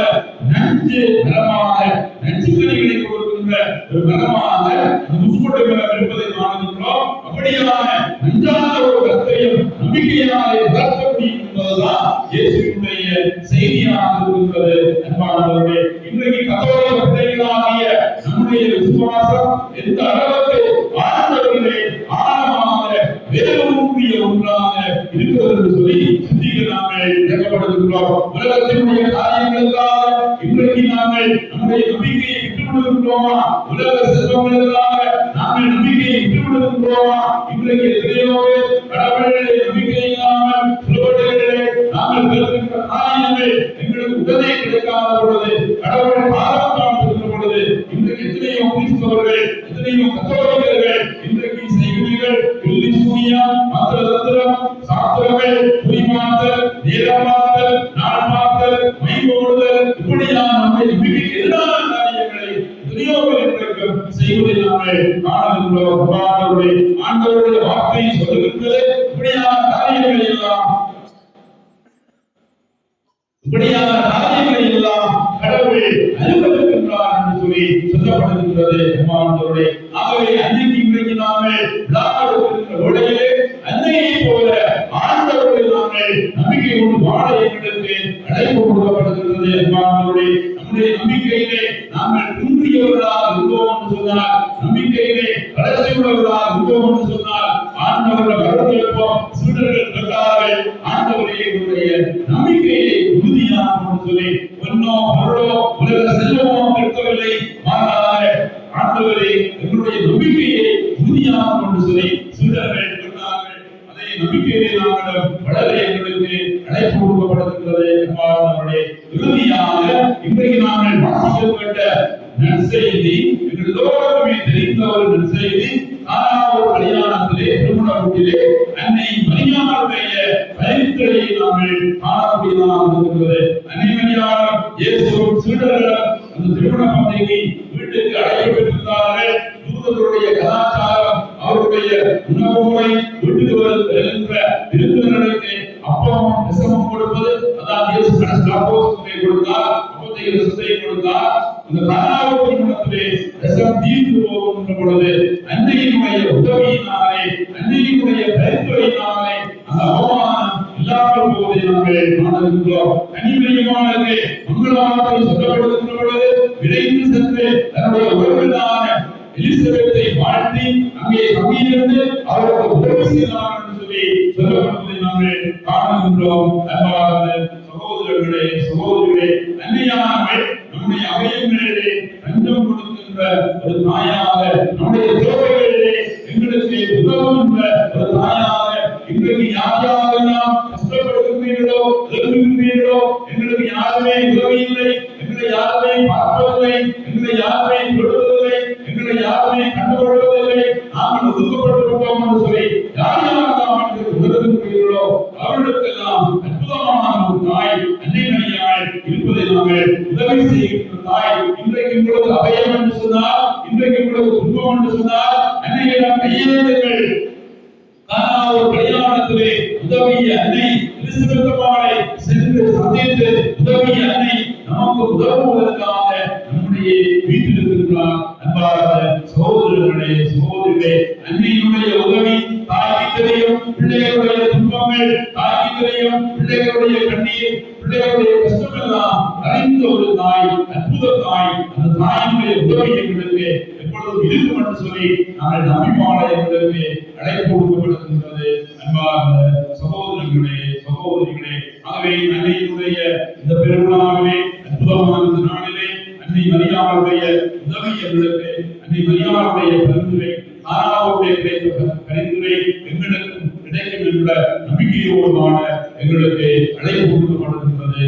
S2: நஞ்சு மரமாக, நச்சுக்கணிகளை கொடுக்கின்ற ஒரு மரமாக அந்த முசுக்கொட்டை மரம் இருப்பதை காணுகின்றோம். அப்படியான நஞ்சான ஒரு கருத்தையும் நம்பிக்கையினாலே வளர்க்க முடியும் என்பதுதான் இயேசுவினுடைய செய்தியாக இருக்கின்றது. அன்பானவர்களே, இன்றைக்கு கத்தோலிக்க பிள்ளைகளாகிய நம்முடைய விசுவாசம் எந்த அளவுக்கு ஆண்டவர்களே ஆழமாக வேரூன்றிய ஒன்றாக இருக்கிறது என்று சொல்லி சிந்திக்க நாங்கள் இழக்கப்படுகின்றோம். உலகத்தினுடைய காரியங்களுக்காக இன்றைக்கு நாங்கள் நம்முடைய நம்பிக்கையை விட்டுவிடுகின்றோமா? உலக செல்வங்களுக்காக நாங்கள் நம்பிக்கையை விட்டுவிடுகின்றோமா? இன்றைக்கு எத்தனையோ கடவுளிலே நம்பிக்கை இல்லாமல் சுலபங்களிலே நாங்கள் பெறுகின்ற காரியங்கள் எங்களுக்கு உடனே கிடைக்காத பொழுது, கடவுளை பாதம் காண்பிக்கின்ற பொழுது, இன்றைக்கு எத்தனையோ கிறிஸ்தவர்கள், எத்தனையோ கத்தோலிக்கர்கள் இன்றைக்கு செய்கிறீர்கள் வெள்ளி சூனியா, மந்திர தந்திரம், சாஸ்திரங்கள், குறிமாத்தல், நேரமாத்தல், நாள் பார்த்தல், மைகோடுதல், இப்படியான நம்முடைய நம்பிக்கைக்கு எதிரான காரியங்களை எத்தனையோ இன்றைக்கு செய்வதை நாங்கள் காணுகின்றோம். ஆண்டவருடைய வார்த்தை சொல்லுகின்றது, இப்படியான காரியங்களை எல்லாம் கடவுள் அனுமதிக்கின்றார் என்று சொல்லி சொல்லப்படுகின்றது. ஆகவே அன்னைக்கு இன்றைக்கு நாங்கள் விழாடுகின்ற வேளையிலே அன்னையை போல ஆண்டவரை நாங்கள் நம்பிக்கை கொண்டு வாழ எங்களுக்கு அழைப்பு கொடுக்கப்படுகின்றது. நம்முடைய நம்பிக்கையிலே நாங்கள் குன்றியவர்களாக இருந்தோம் என்று சொன்னால், நம்பிக்கையிலே வளர்ச்சி உள்ளவர்களாக இருந்தோம் என்று சொன்னால், ஆண்டவர்கள் வரவேற்போம், சீடர்கள் சொன்னார்கள், ஆண்டவரே எங்களுடைய நம்பிக்கையை உறுதியாக சொல்லி பொன்னோ பொருளோ உலக செல்வமோ இருக்கவில்லை, மாறாக ஆண்டவரே எங்களுடைய நம்பிக்கையை உறுதியாக கொண்டு சொல்லி சீடர்கள் சொன்னார்கள். அதே நம்பிக்கையை நாங்கள் வளர எங்களுக்கு அழைப்பு கொடுக்கப்படுகின்றது. இறுதியாக இன்றைக்கு நாங்கள் வாசிக்க வேண்ட நற்செய்தி எல்லோருக்குமே தெரிந்த ஒரு நற்செய்தி. கானாவூர் கல்யாணத்திலே திருமண வீட்டிலே அன்னை மரியாளுடைய பரிந்துரையை நாங்கள் காணக்கூடியதாக இருக்கிறது. அன்னை மரியாள் இயேசுவின் சீடர்கள் அந்த திருமண பந்திக்கு வீட்டுக்கு அழைப்பு பெற்றிருந்தார்கள். யூதர்களுடைய கலாச்சாரம், அவருடைய உணவு முறை, வீட்டுக்கு வருகின்ற விருந்தினர்களுக்கு அப்பமும் ரசமும் கொடுப்பது, அதான் இயேசு கணஸ்தாபோசத்தை கொடுத்தார், அப்பத்தை ரசத்தை கொடுத்தார். இந்த கானாவூர் திருமணத்திலே ரசம் தீர்ந்து போகின்ற பொழுது அன்னையினுடைய உதவியினாலே, அன்னையினுடைய பரிந்துரையினாலே அந்த அவமானம் இல்லாமல் போவதை நாங்கள் காணுகின்றோம். கனிமயமானது மங்களவார்த்தை சொல்லப்படுகின்ற பொழுது விரைந்து சென்று தன்னுடைய உறவினரான எலிசபெத்தை வாழ்த்தி அங்கே தங்கியிருந்து அவருக்கு உதவி செய்தார் என்று சொல்லி சொல்லப்படுவதை நாங்கள் காணுகின்றோம். அன்பார்ந்த சகோதரர்களே, சகோதரிகளே, அன்னையானவள் நம்முடைய அவயங்களிலே தஞ்சம் கொடுக்கின்ற ஒரு தாயாக, நம்முடைய தேவைகளிலே எங்களுக்கு உதவுகின்ற ஒரு தாயாக, எங்களுக்கு யார் யாரெல்லாம் கஷ்டப்படுகின்றீர்களோ, எழுதுகின்றீர்களோ, எங்களுக்கு யாருமே உதவி இல்லை, எங்களை யாருமே பார்ப்பதில்லை, எங்களை யாருமே தொடுவதில்லை, எங்களை யாருமே கண்டுகொள்வதில்லை, நாங்கள் ஒதுக்கப்பட்டு விட்டோம் என்று சொல்லி யார் யாரெல்லாம் உணர்கின்றீர்களோ அவர்களுக்கெல்லாம் அற்புதமான ஒரு தாய் அன்னை மரியாள் இருப்பதை நாங்கள் உதவி செய்கின்ற தாய். இன்றைக்கு உங்களுக்கு அபயம் என்று சொன்னால், இன்றைக்கு உங்களுக்கு துன்பம் என்று சொன்னால் அன்னையிடம் கையேந்துங்கள். கானாவூர் கல்யாணத்திலே உதவிய அன்னை எலிசபெத்தம்மாளை சென்று சந்தித்து உதவிய அன்னை நமக்கு உதவுவதற்காக நம்முடைய வீட்டில் இருக்கின்றார். அன்பார்ந்த சகோதரர்களே, சகோதரிகளே, அன்னையினுடைய உதவி தாய்க்கு தெரியும். பிள்ளைகளுடைய துன்பங்கள் தாய்க்கு தெரியும். பிள்ளைகளுடைய கண்ணீர், பிள்ளைகளுடைய கஷ்டம் எல்லாம் அறிந்த ஒரு தாய், அற்புத தாய். அந்த தாயினுடைய உதவி எங்களுக்கு எப்பொழுதும் இருக்கும் என்று சொல்லி நாங்கள் நம்பிமாலை எங்களுக்கு அழைப்பு கொடுக்கப்படுகின்றது. அன்பார்ந்த சகோதரர்களே, சகோதரிகளே, ஆகவே அன்னையினுடைய இந்த பெருவிழாவிலே, அற்புதமான இந்த நாளிலே அன்னை மரியாளுடைய உதவி எங்களுக்கு, அன்னை மரியாளுடைய பரிந்துரை, கானாவூரிலே கிடைத்த பரிந்துரை எங்களுக்கும் கிடைக்கும் என்ற நம்பிக்கையோடு வாழ எங்களுக்கு அழைப்பு கொடுக்கப்படுகின்றது.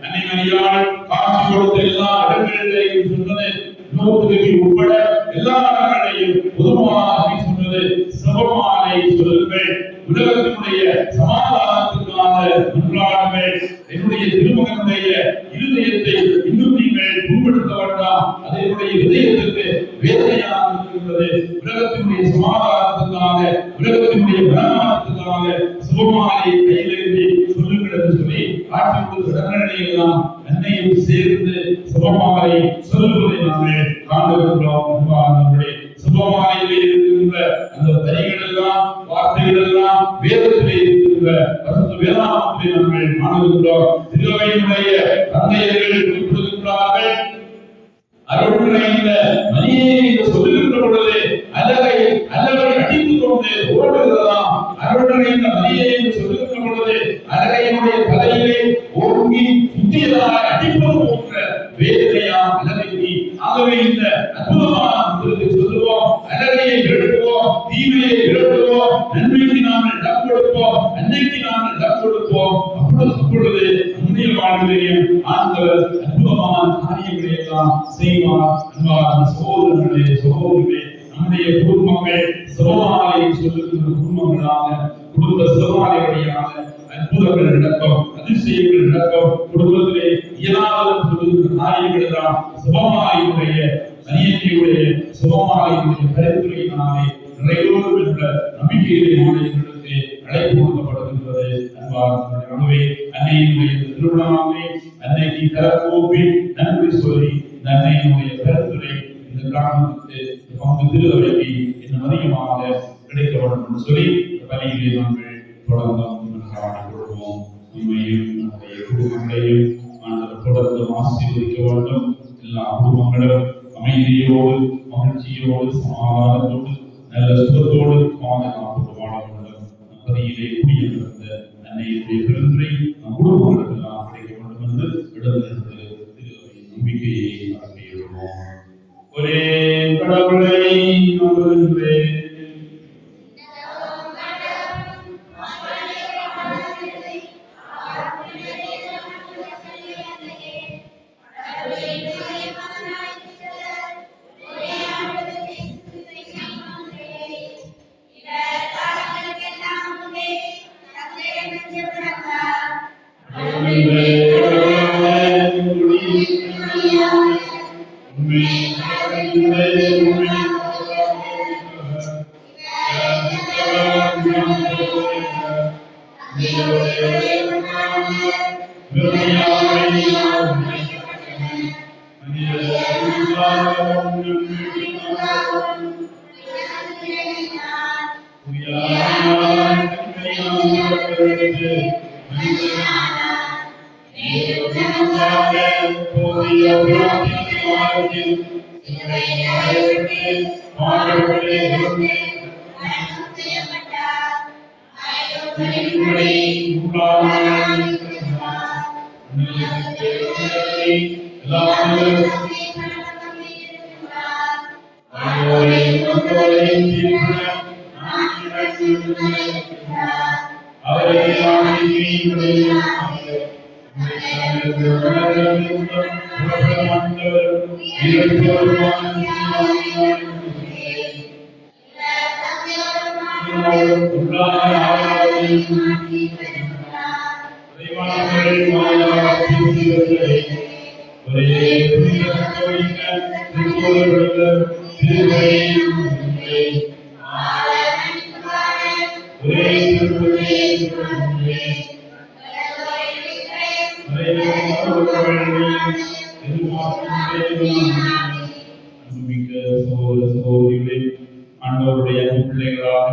S2: அன்னை மரியாள் காட்சி கொடுத்த எல்லா இடங்களிலேயும் சொன்னது, நோக்குக்கு உட்பட எல்லா இடங்களையும் பொதுவாக சொன்னது, சபமாலை சொல்லுங்கள், உலகத்தினுடைய சமாதானத்துக்காக மன்றாடுங்கள், என்னுடைய திருமகனுடைய இருதயத்தை இன்னும் நீங்கள் புண்படுத்த வேண்டாம், அது என்னுடைய இதயத்துக்கு வேதனையாக இருக்கின்றது, உலகத்தினுடைய சமாதானத்துக்காக, உலகத்தினுடைய பலமானத்துக்காக சுபமாலை கையிலிருந்து சொல்லுங்கள் என்று சொல்லி காட்சி கொடுத்த இடங்களையெல்லாம் அன்னையும் சேர்ந்து சுபமாலை சொல்லுவதை நாங்கள் காணுகின்றோம். சுபமாலையிலே இருக்கின்ற அந்த வரிகள் எல்லாம், வார்த்தைகள் எல்லாம் வேதத்திலே இருக்கின்ற பரிசுத்த வேதாகமத்திலே நாங்கள் காணுகின்றோம். திருவையினுடைய தந்தையர்கள் குறிப்பிடுகின்றார்கள், அருள்நிறைந்த மரியே என்று சொல்லுகின்ற பொழுது அலகை அடித்துக் கொண்டு ஓடுகிறதாம். அருள்நிறைந்த மரியே என்று சொல்லுகின்ற பொழுது அலகையினுடைய தலையிலே ஓங்கி சுத்தியதாக அடிப்பது போன்ற வேதனையா அலகைக்கு. ஆகவே இந்த அற்புதமான சொல்லுவோம், அலகையை விரட்டுவோம், தீமையை விரட்டுவோம், நன்மைக்கு நாம் இடம் கொடுப்போம், அன்னைக்கு நாம் இடம் கொடுப்போம். அப்பொழுது நம்முடைய வாழ்விலேயும் ஆண்டவர் அற்புதமான காரியங்களை எல்லாம் செய்வார். அன்பார்ந்த சகோதரர்களே, சகோதரிகளே, நம்முடைய குடும்பங்கள் சிவமாலை சொல்லுகின்ற குடும்பங்களாக, குடும்ப சிவமாலைகளையாக அற்புதங்கள் நடக்கும், அதிசயங்கள் நடக்கும். குடும்பத்திலே இயலாத சொல்லுகின்ற காரியங்கள் எல்லாம் சிவமாலையுடைய அரியணையுடைய சிவமாலையுடைய பரிந்துரையினாலே நிறைவேறும் என்ற நம்பிக்கையிலே எங்களுக்கு அழைப்பு கொடுக்கப்படுகின்றது. அன்பார்ந்தவர்களே, அன்னையினுடைய திருவிழாவை அன்னைக்கு கரகூப்பி நன்றி சொல்லி இந்த அன்னையினுடைய பரிந்துரை இந்த கிராமத்துக்கு பங்கு திருவைக்கு இன்னும் அதிகமாக கிடைக்க வேண்டும் என்று சொல்லி பணியிலே நாங்கள் தொடர்ந்து கொள்வோம். உண்மையும் நம்முடைய குடும்பங்களையும் ஆண்டவர் தொடர்ந்து ஆசீர்வதிக்க வேண்டும். எல்லா குடும்பங்களும் அமைதியோடு, மகிழ்ச்சியோடு, சமாதானத்தோடு, நல்ல சுகத்தோடு பாதுகாப்பு வாழ வேண்டும். பகுதியிலே குடியிருந்த அன்னையுடைய பெருந்துரை நம் குடும்பங்களுக்கு நாம் கிடைக்க வேண்டும் என்று இடமிருந்து நம்பிக்கையை அடைகிறோம். ஒரே கடவுளை நம்புகின்றேன். ஆண்டவருடைய பிள்ளைகளாக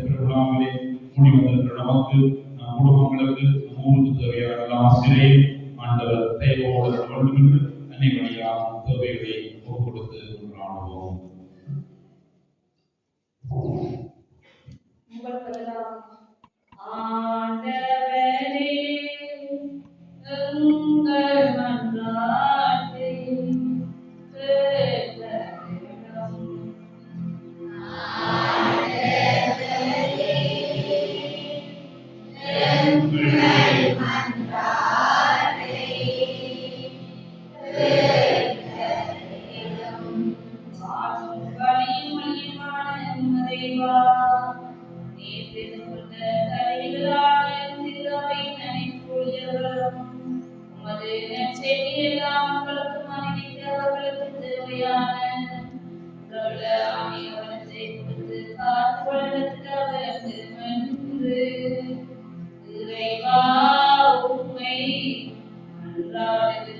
S2: பெருமாளே கூடி வந்திருக்கிற நமக்கு நம் குடும்பங்களுக்கு நம் ஊருக்கு தேவையான எல்லா ஆசிரியரையும் ஆண்டவர் தயவோடு வேண்டும் என்று அன்னை வழியாக தேவைகளை ஒப்புக் கொடுத்து காணுவோம்.
S1: ஆண்டவரே உங்கள் மன்றாட்டை கேட்டருளும். ஆண்டவரே உங்கள் மன்றாட்டை கேட்டருளும். வாழும் வழியும் வழியுமான இறைவா, நீர் தெரிந்துகொண்ட கருவிகளால் திருவை நனைக்கூடியவர்களும் உமது நற்செய்தி எல்லா மக்களுக்கும் அறிவிக்க அவர்களுக்கு தேவையான ஆணையவனத்தை கொடுத்து காத்து வளர்த்து அவருக்கு நன்று. இறைவா, உம்மை அன்றாடுகின்றோம்.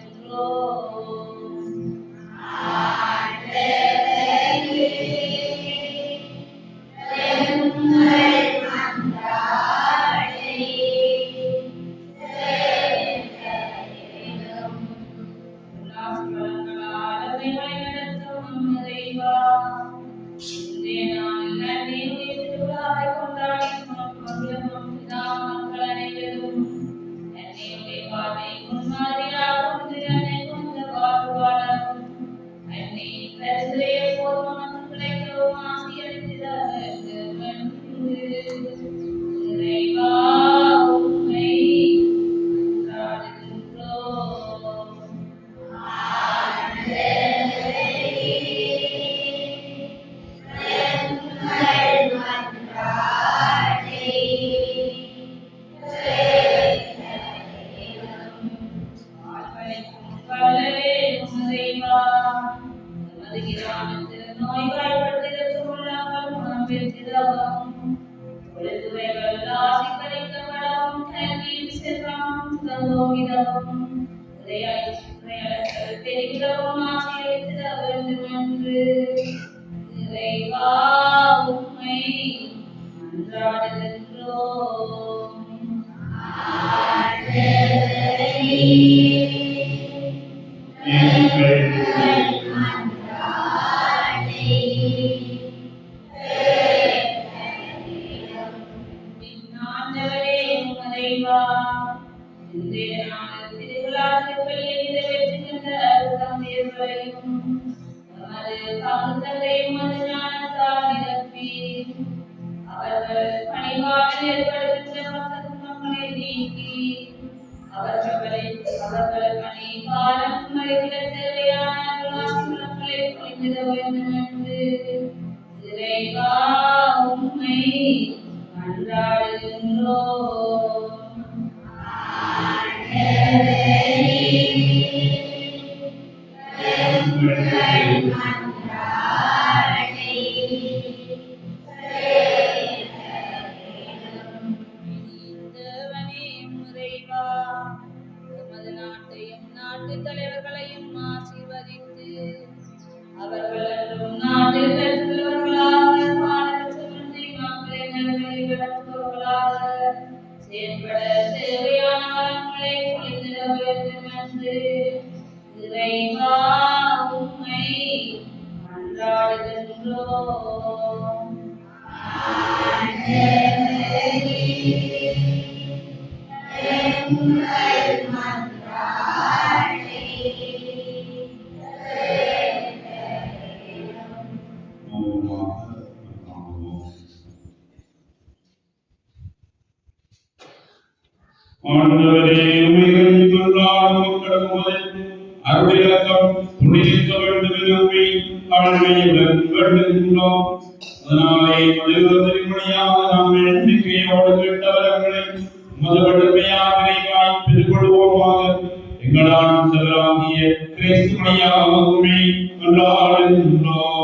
S1: நாடு திருவிழாக்களில் நிறைவேற்றுகின்ற தந்தையர்களையும் தமது பங்குதலையும் அது ஞானத்தால் நிரப்பி அவர்கள் பணிவாக ஏற்படுகின்ற மக்களை நீக்கி அவர்கள் பணிபாலம் மறைவிட தேவையான ஆசீர்வாதங்களை பொழிந்திட வேண்டும் என்று இறைவா உம்மை மன்றாடுகின்றோம். தேவனே இறைவா, எமது நாட்டையும் நாட்டு தலைவர்களையும் ஆசீர்வதித்து அவர்கள் என்றும் நாட்டில் பெற்றுள்ளவர்களாக பாடல் மக்களை நலனை விளக்குபவர்களாக செயல்பட தேவையான வளங்களை பொழிந்திட வேண்டும் என்று இறைவா உம்மை மன்றாடுகின்றோம்.
S2: ஆண்டவரே, உம்மை கொண்டாடும் மக்களும் அருளிலக்கம் துணிக்க வேண்டும் என உம்மை தாழ்மையுடன் வேண்டுகின்றோம். அதனாலே திருமணியாக நாம் எண்ணிக்கையோடு கேட்டவர்களை உமது வலிமையாக நிறைவாய் பெற்றுக்கொள்வோமாக. எங்களால் சகலாகிய கிறிஸ்து வழியாக உம்மை கொண்டாடுகின்றோம்.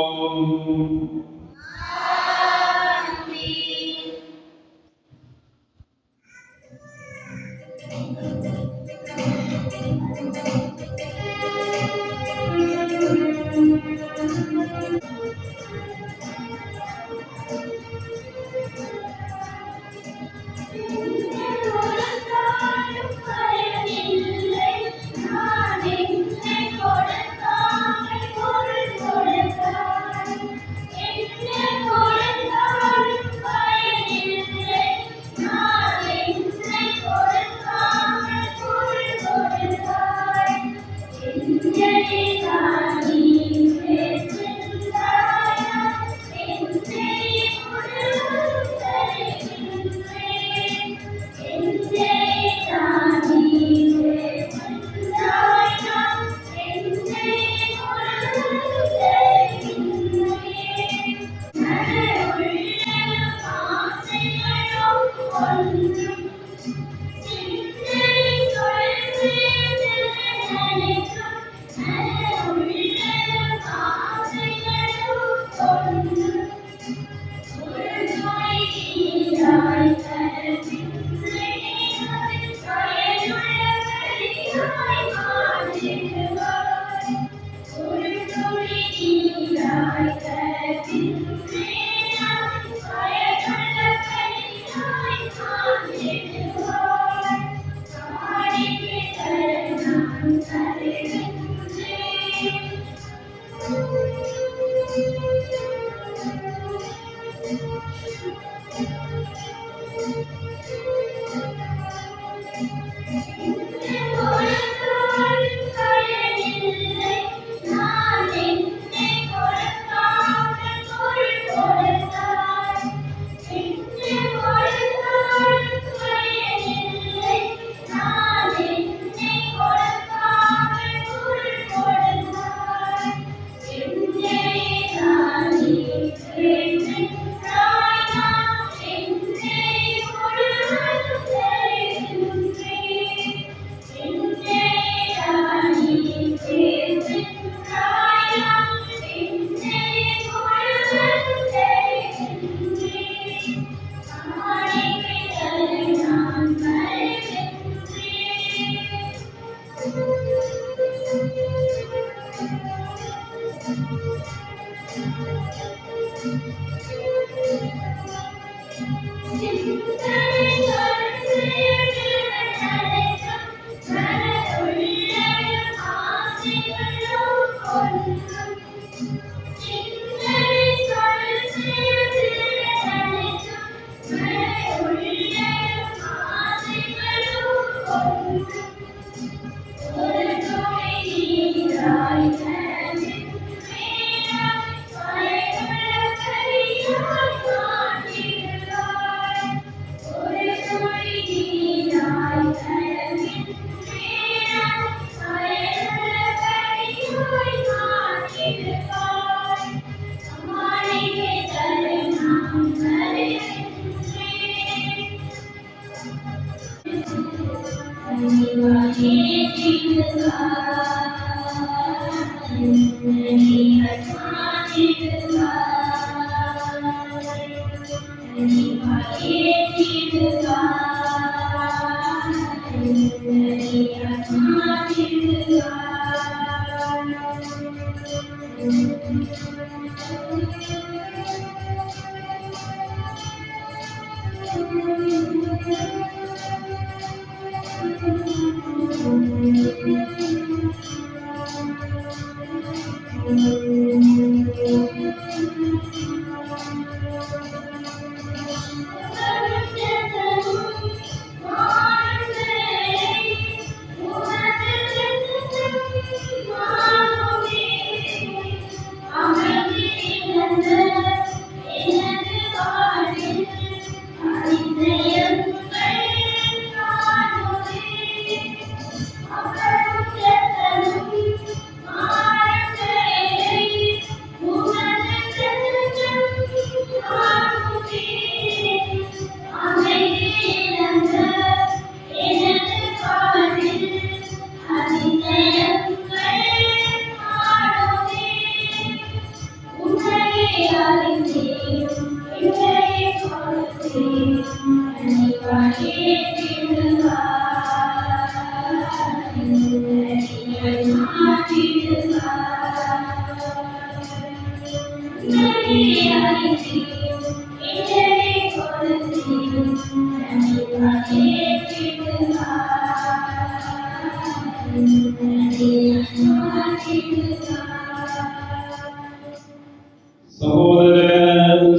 S2: சகோதர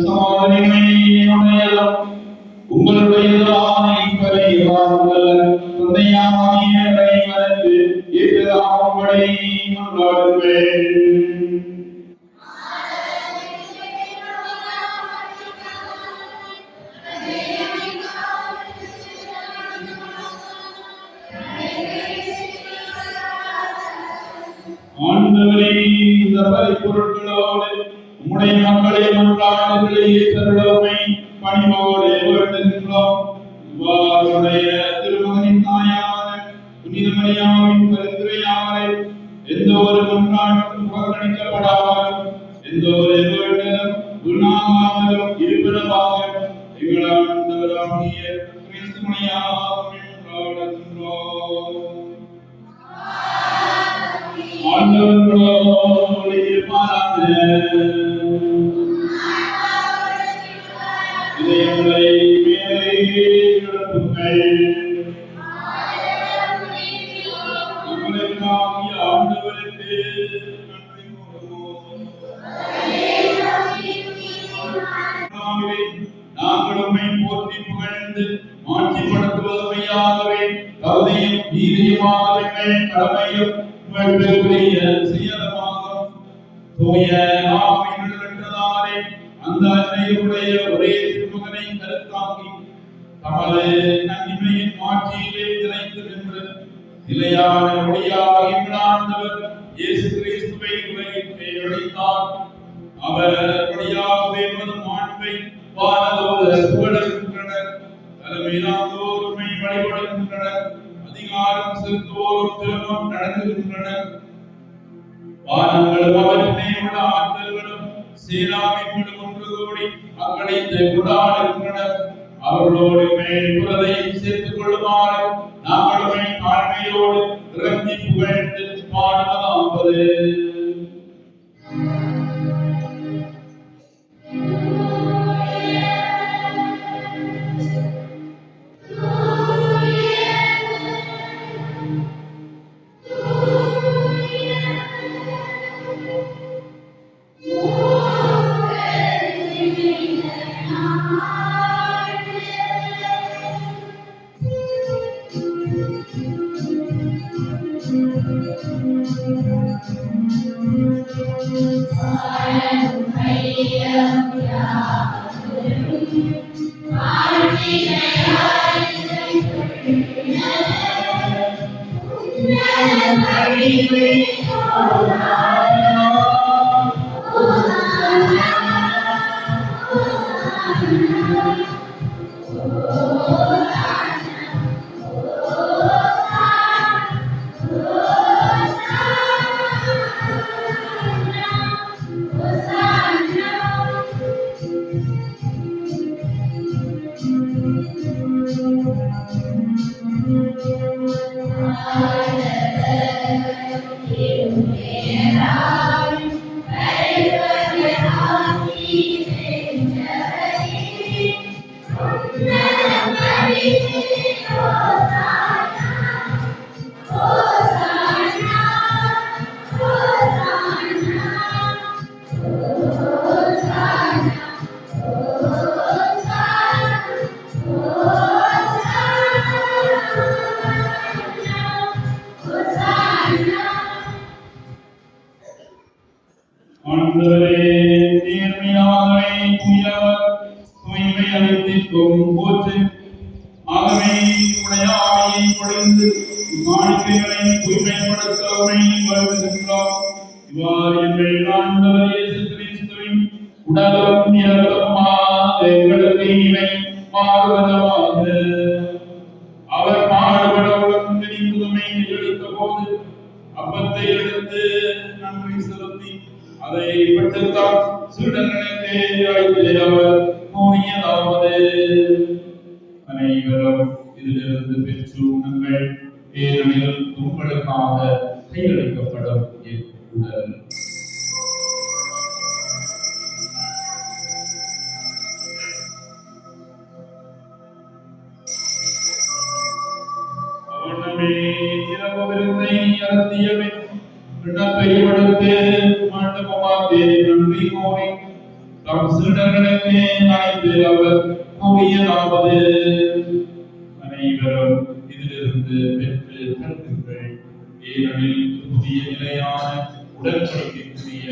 S2: சகோதரிகளுடையதும் உங்களுடையதான இப்பரிவார்கள் தந்தையாகிய இறைவனுக்கு எதிராகும்படி மன்றாடுவேன். ஆண்டவரே, இந்த பரிபொருட்களோடு உம்முடைய மக்களை மன்றாடுகளை ஏற்றருளமை பணிவோடு வேண்டுகின்றோம். இவ்வாறுடைய திருமகனின் தாயான புனித மரியாவின் பரிந்துரையாலே எந்த ஒரு மன்றாட்டும் புறக்கணிக்கப்படாமலும் எந்த ஒரு வேண்டலும் வீணாகாமலும் இருப்பிடமாக எங்கள் ஆண்டவராகிய கிறிஸ்து மரியாவை மன்றாடுகின்றோம். ஆண்டவரோடு இருப்பாராக. இதயங்களை மேலே எழுப்புங்கள். நம்மளுக்காகிய ஆண்டவருக்கு நன்றி கூறுவோம். நாங்கள் உம்மை போற்றி புகழ்ந்து மாட்சிப்படுத்துவதுமையாகவே தகுதியும் நீதியுமாக கடமையும் உங்களுக்குரிய செய்யதமாகும். தூய ஆவியின் நிழலிட்டதாலே அந்த அன்னையுடைய ஒரே திருமகனை கருத்தாக்கி தமது கன்னிமையின் மாட்சியிலே நிலைத்து நின்று நிலையான ஒளியாக எங்கள் ஆண்டவர் இயேசு கிறிஸ்துவை உலகிற்கு அளித்தார். அவர் வழியாகவே மாண்பை வானதோர் புகழுகின்றனர். தலைமையிலாந்தோருமை வழிபடுகின்றனர். அதிகாரம் செலுத்துவோரும் திருமணம் நடந்துகின்றனர். வானங்களும் அவற்றிலே உள்ள ஆற்றல்களும் சீராமைகளும் ஒன்று கூடி அக்கடைத்து கொண்டாடுகின்றனர். அவர்களோடு மேற்புறதையும் சேர்த்துக் கொள்ளுமாறு நாங்களுமே தாழ்மையோடு இறங்கி புகழ்ந்து பாடுவதாவது. ஆண்டவரே நேர்மையாகவே தூயவர் தூய்மை அளித்திருக்கும் போற்று. ஆகவே உடைய ஆவியை பொழிந்து மாளிகைகளை தூய்மைப்படுத்த உமை வருகின்றோம். இவ்வாறு எங்கள் ஆண்டவர் இயேசு கிறிஸ்துவின் உடலும் இரத்தமுமாக எங்களுக்கு இவை மாறுவதாக. அவர் பாடுபடவுடன் திரிந்துமை எடுத்த போது அப்பத்தை எடுத்து நன்றி செலுத்தி அதை பெற்றுத்தான் சீடர்களுக்கு அளித்து அவர் கூறியதாவது, அனைவரும் இதிலிருந்து பெற்று உண்ணுங்கள், ஏனெனில் உங்களுக்காக கையளிக்கப்படும் என் உடல். அவனமே இரவு விருந்தை அருந்தியபின் விண்ணப்பை எடுத்து மண்டபமாக்கி நன்றி கூறி தம் சீடர்களுக்கு அழைத்து அவர் கூறியதாவது, அனைவரும் இதிலிருந்து பெற்று கருத்துங்கள், ஏனெனில் புதிய நிலையான உடன்படிக்கைக்குரிய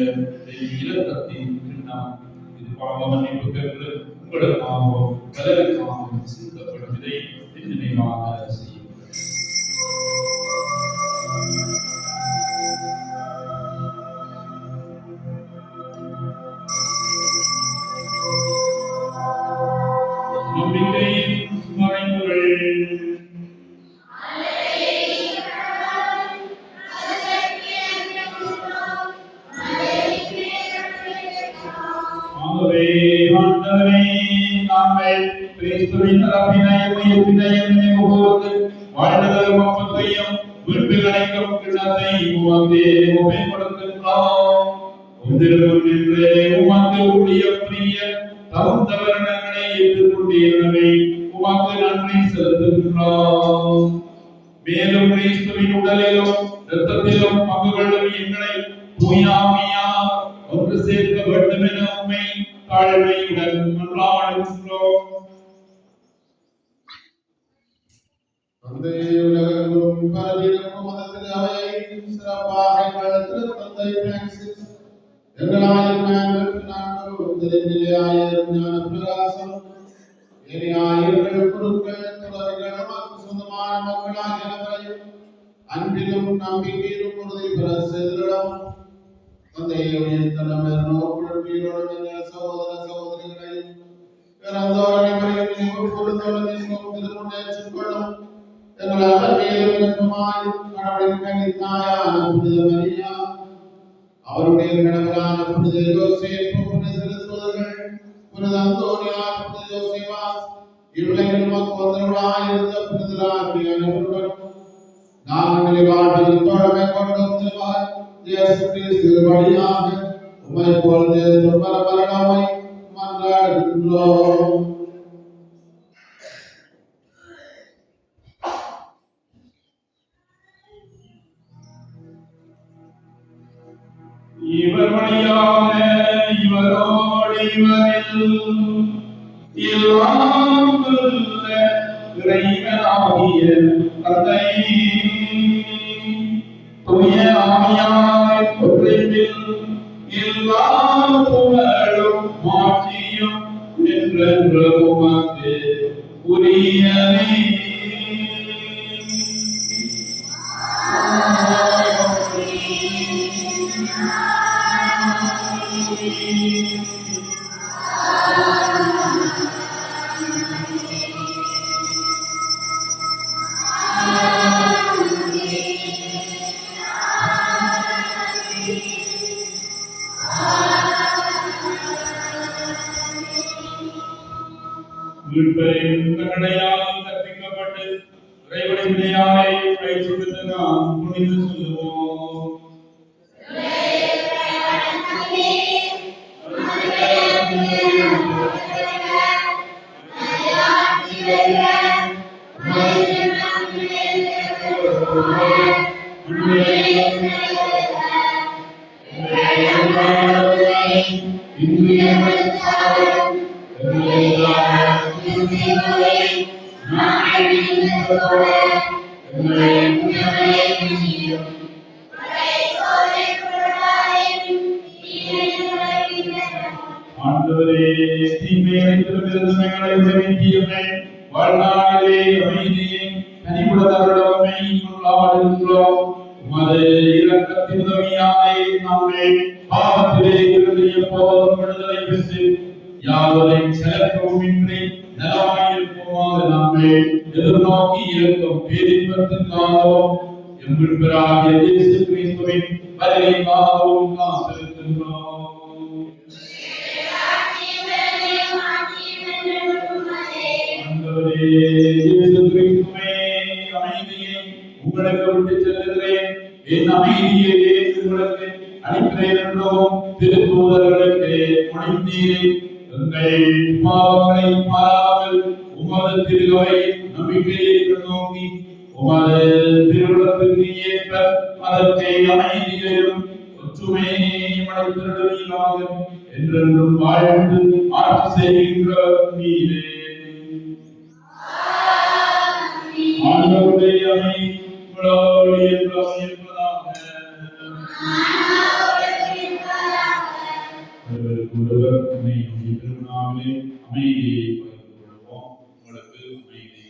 S2: இரத்தத்தின் கிண்ணம். இது பாவ மன்னிப்பு பெற்று உங்களுக்காகவும் பலருக்காகவும் சிந்தப்படும். இதை நினைவாக செய்யுங்கள். நம்பிக்கையின் மறைமுறை. ஆகவே ஆண்டவரே, நாங்கள் கிறிஸ்துவின் இறப்பினையும் உயிர்ப்பினையும் நினைவுகூர்ந்து வாழ்ந்ததரும் அப்பத்தையும் விரும்பில் அழைக்கும் கிண்ணத்தை உமக்கே ஒப்புக்கொடுக்கின்றோம். உந்திருக்கும் நின்று உமக்கு ஊழியம் புரிய தகும் தவறுகளை ஏற்றுக்கொண்டீர்களே, உமக்கு நன்றி செலுத்துகின்றோம். மேலும் கிறிஸ்துவின் உடலிலும் இரத்தத்திலும் பங்கு கொள்ளும் எங்களை தூயாமையால் ஒன்று சேர்க்க வேண்டும் என உம்மை தாழ்மையுடன் மன்றாடுகின்றோம்.
S3: தந்தையே, உலகெங்கும் பரவியிருக்கும் மதத்தின் அவையை சிறப்பாக வளர்த்து தந்தை பிரான்சிஸ் எங்களாயிரம் நான்கு நிலையாயிரம் ஞான பிரகாசம் ஆயிரங்கள் பொருட்கள் தொடர்கள் நமக்கு சொந்தமான மக்களாகியவரையும் அன்பிலும் நம்பிக்கையிலும் உறுதி பெற செய்திடம். தந்தையை உயர்த்தனம் நோக்குடன் சகோதர சகோதரிகளையும் இறந்தோர் அனைவரையும் திருமுன்னேற்றுக்கொள்ளும். எங்கள் அகமையிலும் இலக்கமாய் கடவுளின் கனித்தாயான புனித மரியா, அவருடைய கணவரான புனித யோசேப்பு, புனித திருத்தூதர்கள், புனித அந்தோனியார், புனித யோசேவாஸ், இவ்வுலகில் நமக்கு வந்தவர்களாயிருந்த புனிதராகிய அனைவருடன் நாங்கள் வாழ்வில் தோழமை கொண்டும் திருமகன் இயேசு கிறிஸ்து வழியாக உம்மை போல் மரணமை மன்றாடுகின்றோம்.
S2: இவர் வழியாக இவரோடு இவரில் எல்லாம் வல்ல இறைவனாகிய தந்தை தூய ஆவியாய் ஒன்றில் எல்லா புகழும் மாட்சியும் என்றென்று உமக்கு உரியனே. மீட்பரின் கட்டளையால் கற்பிக்கப்பட்டு இறைவனையாலே பயிற்சி பெற்ற நாம் துணிந்து சொல்லுவோம். ஆண்டவரே, தீமைகளை எங்களை விலக்கியமே, வாழ்நாளிலே அமைதியை கனிவுடனே கொண்டாடுகின்றோம். உமது இரக்கத்தின் உதவியாலே நாங்கள் பாவத்திலே இருந்து எப்போதும் விடுதலை பெற்று யாவரையும் செலக்கவும் நலமாயிருப்போமாக நாங்கள் எதிர்நோக்கி இருக்கும் பேரின்பத்திற்காகவும் எம்பிராகிய இயேசு கிறிஸ்துவின் வருகைக்காகவும் காத்திருக்கின்றோம். ஆண்டவரே, இயேசு கிறிஸ்துவே, அமைதியை உங்களுக்கு விட்டு செல்லுகிறேன், என் அமைதியை உங்களுக்கு அளிக்கிறேன் என்றும் திருத்தூதர்களுக்கு மொழிந்தீரே. எங்கள் பாவங்களை மாறாமல் உமது திருவை நம்பிக்கையை நோக்கி உமது திருவுளத்திற்கு ஏற்ப அதற்கு அமைதியையும் ஒற்றுமையையும் அளித்திருவீராக. என்றென்றும் வாழ்ந்து ஆட்சி செய்கின்ற நீரே. ஆண்டவருடைய அமைதி உங்களோடு என்றும் இருப்பதாக. ஒருவர் உண்மை திருநாவிலே அமைதியை பகிர்ந்து கொள்வோம். உங்களுக்கு அமைதி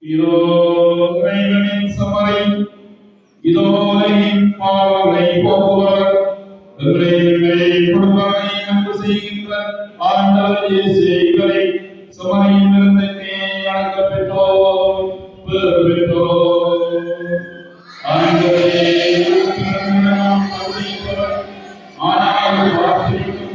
S2: இதோ இறைவனின் சமரை, இதோ உலகின் பாவங்களை போக்குவர், எங்களை குடும்பங்களை அன்பு செய்கின்ற ஆண்டவர் இயேசு இவரை சமரையின் விருந்துக்கே அழைக்க பெற்றோர் பெற்றோர். ஆண்டவரே, நாம் தகுதியற்றவர், ஆனால் வார்த்தைக்கும்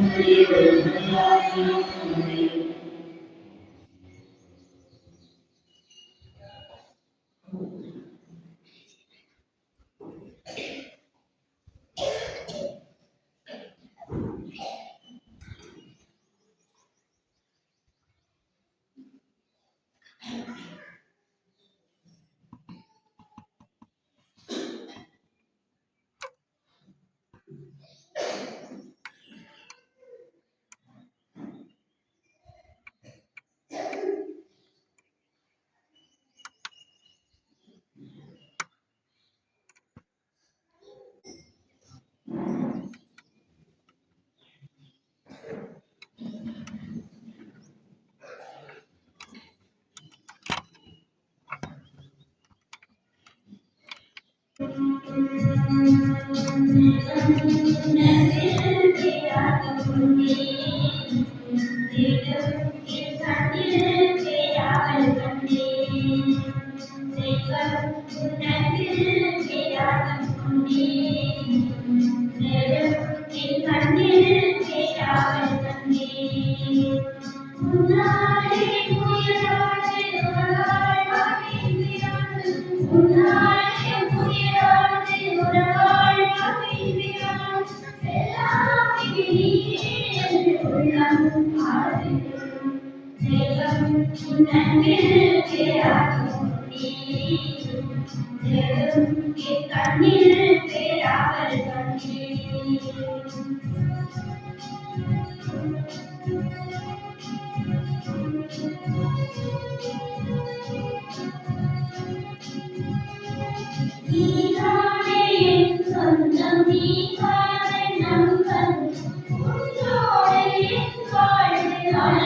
S1: Amen.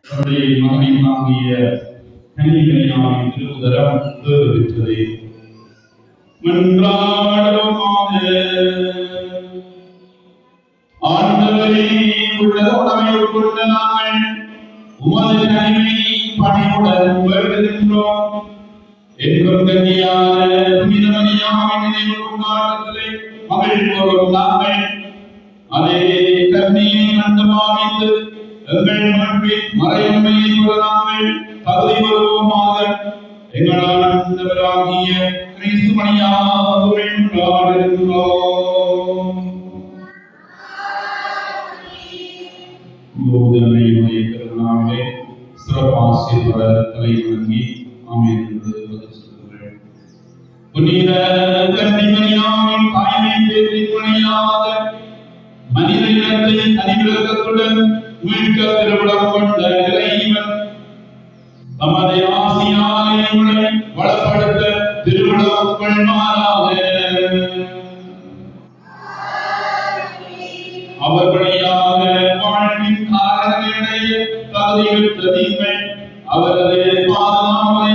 S2: தன்னுடைய மகனை தாங்கிய கனிகனியாவின் திருவுதரம் தேர்வித்தது. மன்றாடுவோமாக. ஆண்டவரே, உள்ளத உணவை கொண்ட நாங்கள் உமது கனிவை பணிவுடன் வேண்டுகின்றோம். என்றும் கன்னியான புனிதமரியாவின் நினைவு கொண்டாட்டத்திலே மகிழ்வோரும் நாங்கள் அதே கன்னியை கண்டு பாவித்து எங்கள் மண்பின் மறையுண்மையை நாங்கள் தகுதி வருவோமாக. எங்கள் ஆண்டவராகிய கிறிஸ்து மணியாகவே கொண்டாடுகின்றோம். யோதனையுடைய திருநாளே சிறப்பாசிரியர் தலை வணங்கி ஆமென் என்று பதில் சொல்கிறேன். புனித கன்னிமரியாவின் தாய்மை பேரின் மணியாக மனித இனத்தை தனிவிலக்கத்துடன் மீட்க திருவிழம் கொண்ட இறைவன் தமது ஆசியாலை உங்களை வளப்படுத்த திருவிழம் கொள்வாராக. அவர் வழியாக வாழ்வின் காரணங்களை தகுதியுற்ற நீங்கள் அவரது பாதுகாவலை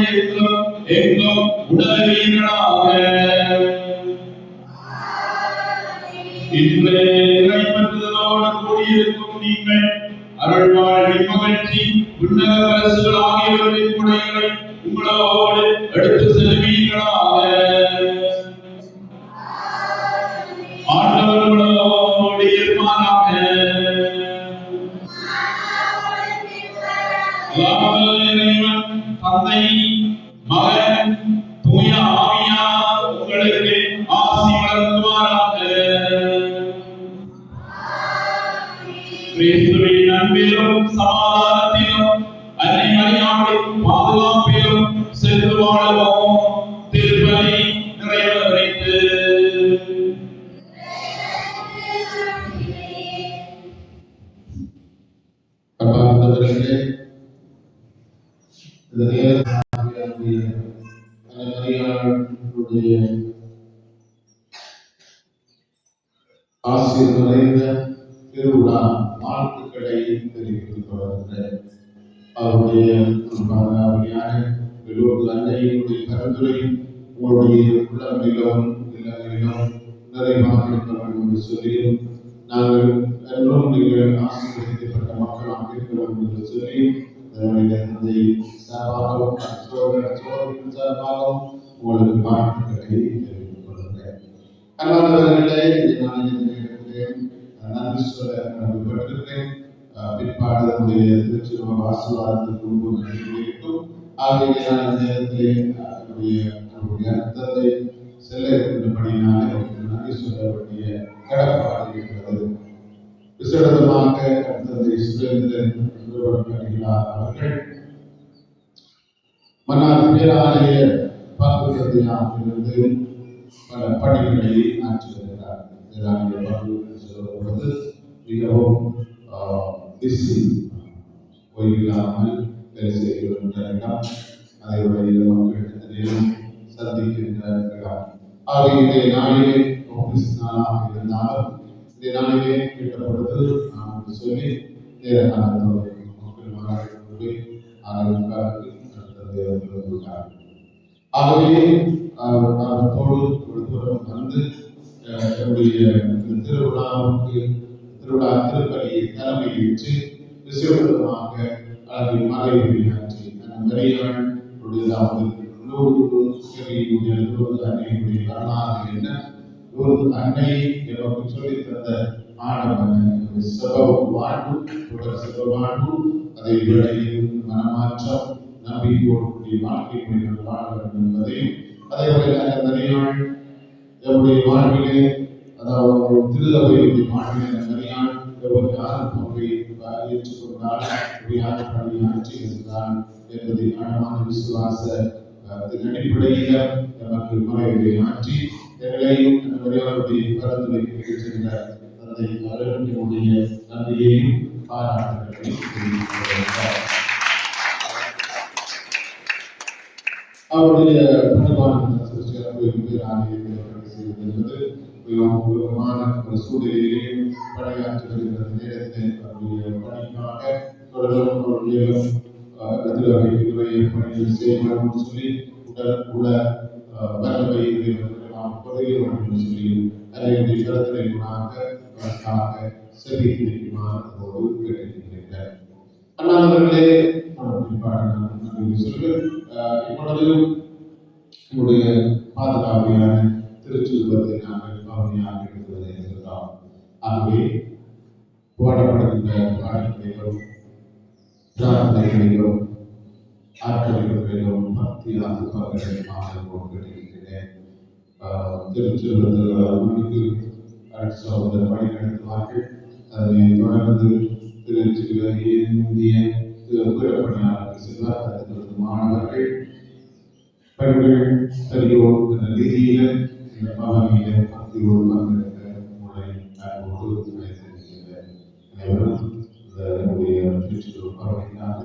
S2: எங்கும் உணர்வீர்களாக. இன்று இறைப்பற்றுதலோடு கூடியிருக்கும் நீங்கள் அருள் வாழ்வின் மகிழ்ச்சி உன்னத பரிசுகள் ஆகியவற்றின் குடைகளை உங்களோடு எடுத்து செல்வீர்களாக. ஆண்டவர்களோடு இருப்பாராக. இறைவன் தந்தை மகன் தூய ஆவியார் உங்களுக்கு ஆசி வழங்குவாராக. கிறிஸ்துவின் அன்பிலும் சமாதானத்திலும் அன்னை மரியாதையின் பாதுகாப்பிலும் சென்று வாழுவோம். திருப்பலி நிறைவேறிற்று.
S3: ஆசிரியர் நிறைந்த திருவிழா வாழ்த்துக்களை தெரிவித்துக் கொள்கின்றேன். அவருடைய அருமையான எல்லோரு அன்னையினுடைய கருத்துரை உங்களுடைய உள்ளங்களிலும் இல்லங்களிலும் நிறைவாக இருக்க வேண்டும் என்று சொல்லியும், நாங்கள் எல்லோரும் நீங்கள் ஆசீர்வதிக்கப்பட்ட மக்களாக இருக்க வேண்டும் என்று சொல்லியும், தந்தை சார்பாகவும் சார்பாகவும் உங்களுக்கு வாழ்த்துக்களை தெரிவித்துக் கொள்கிறேன். அன்பானவர்களே, நன்றி சொல்ல கடமைப்பட்டிருக்கிறேன். பிற்பாடு திருச்சிறுவ ஆசீர்வாதத்திற்கு முன்பு நடைபெறும். ஆகிய நான் நேரத்திலே அர்த்தத்தை செல்ல இருக்கின்றபடியினாலே நன்றி சொல்ல வேண்டிய கடப்பாடு இருக்கிறது. விசேடமாக தந்தை சுரேந்திரன் அவர்கள் மன்னார் பேராலய பங்குத்தந்தையாகிலிருந்து பல பணிகளை ஆற்றி வருகிறார். பேராலய பங்கு சொல்லும்போது மிகவும் பிஸி, ஓய்வில்லாமல் வேலை செய்கின்றனர். அதனுடைய மக்களிடத்திலும் சந்திக்கின்றார். ஆகிய இன்றைய நாளிலே ஆபீஸ் நாளாக இருந்தாலும் இந்த நாளிலே கேட்டபொழுது நான் சொல்லி நேரமாக மக்கள் மாநாடு ஆகவே அவர்களோடு ஒரு தூரம் வந்து என்னுடைய திருவிழாவுக்கு திருவிழா திருப்பலியை தலைமை ஏற்று விசேடமாக அதை மறைவுரையாற்றி மரியாள் அன்னையுடைய வரலாறு என்ன, ஒரு அன்னை எனக்கு சொல்லித் தந்த ஆடவன் சப வாழ்வு, தொடர் சப வாழ்வு, அதை விடையும் மனமாற்றம் நம்பிக்கையோடு வாழ்க்கை முறைகள் வாழ வேண்டும் என்பதையும், அதே போல மரியாள் நம்முடைய வாழ்விலே, அதாவது திருதவையுடைய வாழ்விலே மரியாள் யாரும் பங்கை ஏற்றுக்கொண்டால் யார் பணியாற்றி இருந்தால் என்பதை ஆழமான விசுவாச அடிப்படையில் நமக்கு முறைகளை மாற்றி எங்களையும் மரியாதையுடைய பரிந்துரை சென்ற தந்தை அவர்களுடைய நன்றியையும் பாராட்டுகளையும் தெரிவிக்கிறார். அவருடைய பணிவான செய்வது மிகவும் முக்கியமான ஒரு சூழ்நிலையிலேயும் பணியாற்றி வருகிற நேரத்தில் அவருடைய பணிக்காக தொடரும் அவருடைய பணிகள் செய்யணும் சொல்லி உள்ள வல்லமை நாம் குறைய வேண்டும் சொல்லி அதனுடைய கருத்தரையாக செலுத்திக்குமாறு கேட்டிருக்கிறேன். அண்ணாவர்களே, இப்பொழுது நம்முடைய பாதுகாவலியான திருச்செல்வத்தை நாங்கள் கவனியாக இருக்கிறதை சொல்லலாம். ஆகவே போடப்படுகின்ற பாடல்களிலும் பிரார்த்தனைகளிலும் ஆற்றல்களிலும் பக்தியாக கேட்டிருக்கிறேன். திருச்செல்வதற்கு சகோதரர் பணி நடத்துவார்கள். அதனை தொடர்ந்து இந்திய பணியாளர்கள் செல்வார் மாணவர்கள் பெண்கள் பெரியோர் என்ற ரீதியில் இந்த பவனியில பக்தியோடு வந்திருக்க உங்களை அன்போடு அழைத்திருக்கிறேன். அனைவரும் நம்முடைய திருச்செந்தூர் பவனிக்காக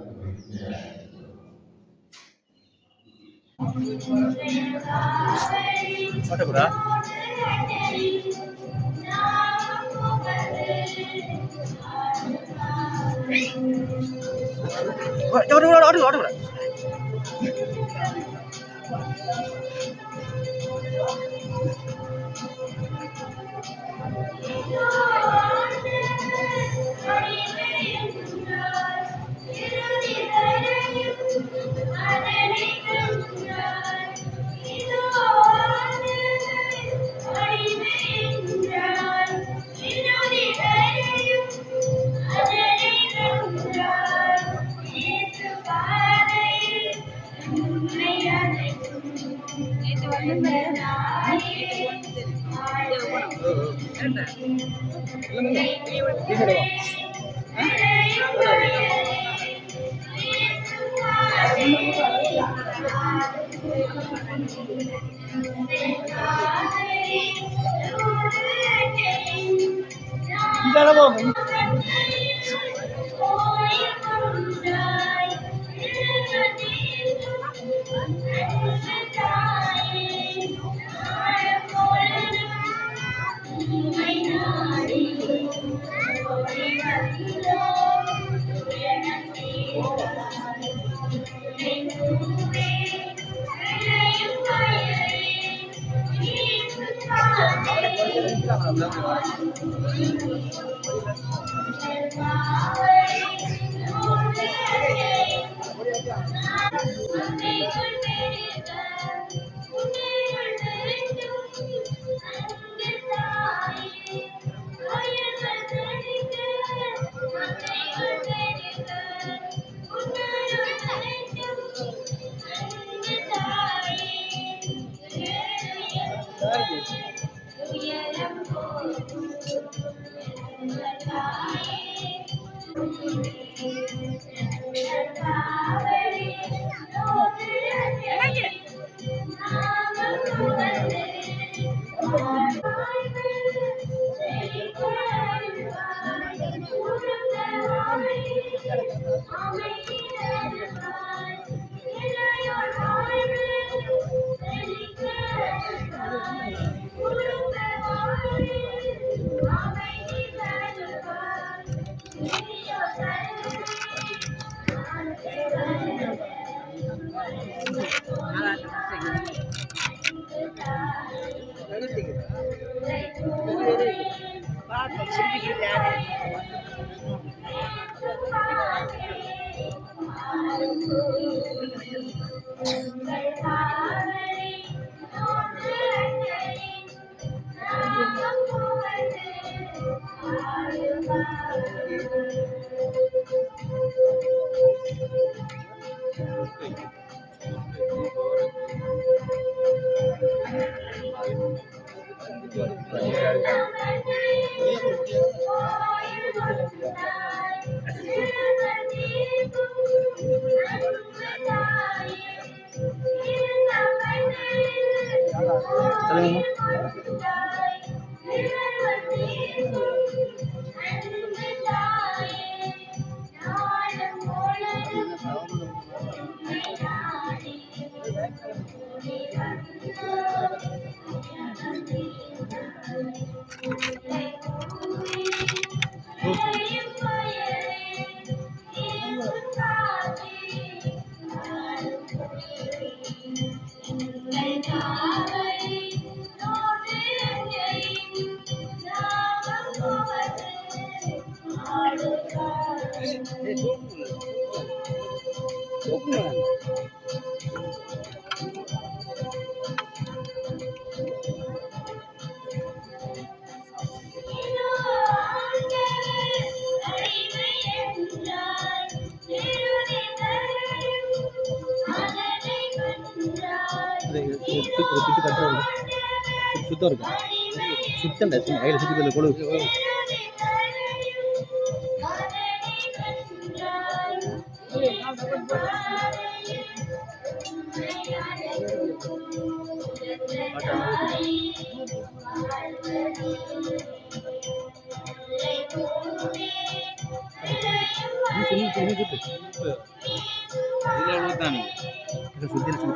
S4: சுத்தி கட்டுறது சுத்தம் இருக்கு சுத்தண்டா சும்மா கையில சுத்தி கொழு சுத்தி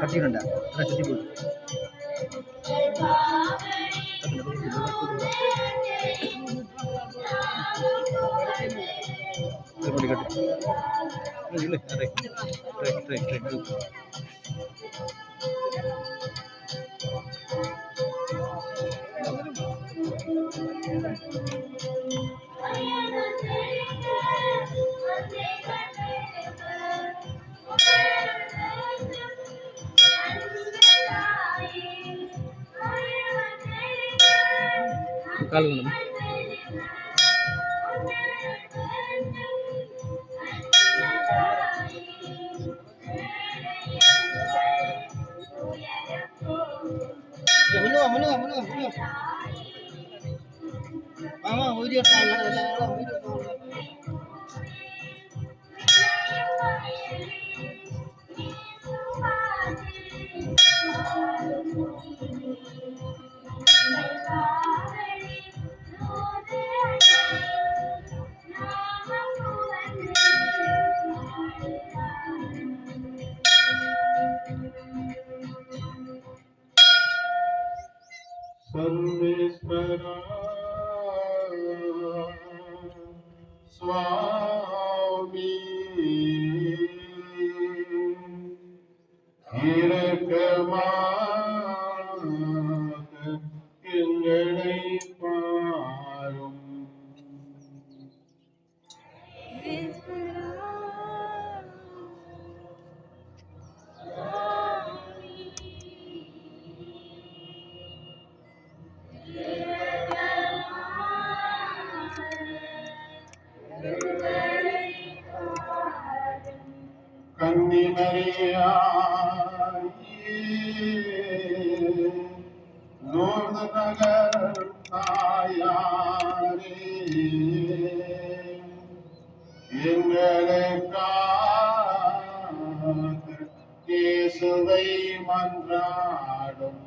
S4: கட்டிடண்டா சுத்தி போட்டு கட்டு இல்லை right right right write call வேணும் முன்னுவா முன்னுவா முன்னுவா முன்னுவா ஆமா வீடியோ
S3: सर्वेश्वरा சுவாமி இரக்கமாக எங்களை பாரும். கன்னிமரியாயே லோர்து நகர் தாயாரே எங்களுக்காக இயேசுவை மன்றாடும்.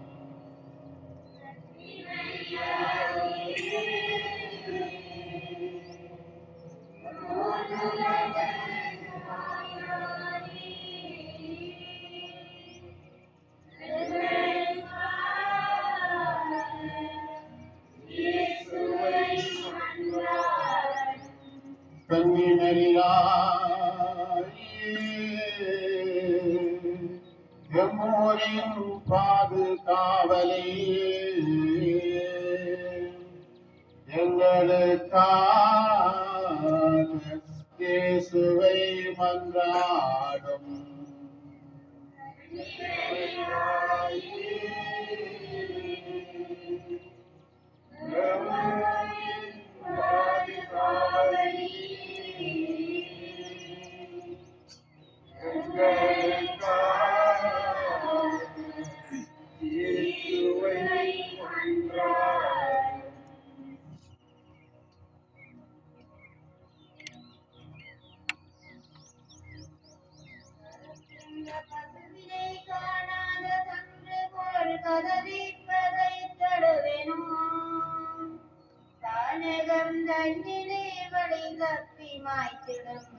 S3: கன்னிமரியாயே எம்மோரின் பாதுகாவலே எங்களுக்காக இயேசுவை மன்றாடும்.
S1: பசுவினை காணாத கன்று போல் கதறிப்பதைத் தடுவேனோம். தானகம் தன்னிலே வழி தப்பி மாய்த்திடும்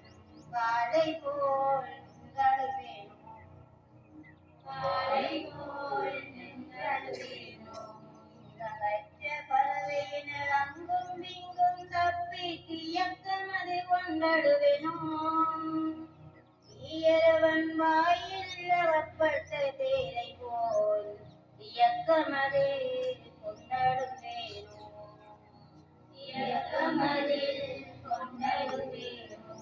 S1: காலை போல் நின்றழுவேனோம். காலை போல் நின்றழுவேனோம். தகச்ச பறவையினர் அங்கும் இங்கும் தப்பி கியக்கமது கொண்டடுவேனோம். ஈயரவன் வாயில் அகப்பட்ட தேரை போல் இயக்கமதே கொண்டாடுவேனோ. இயக்கமதில் கொண்டாடுவேனோ.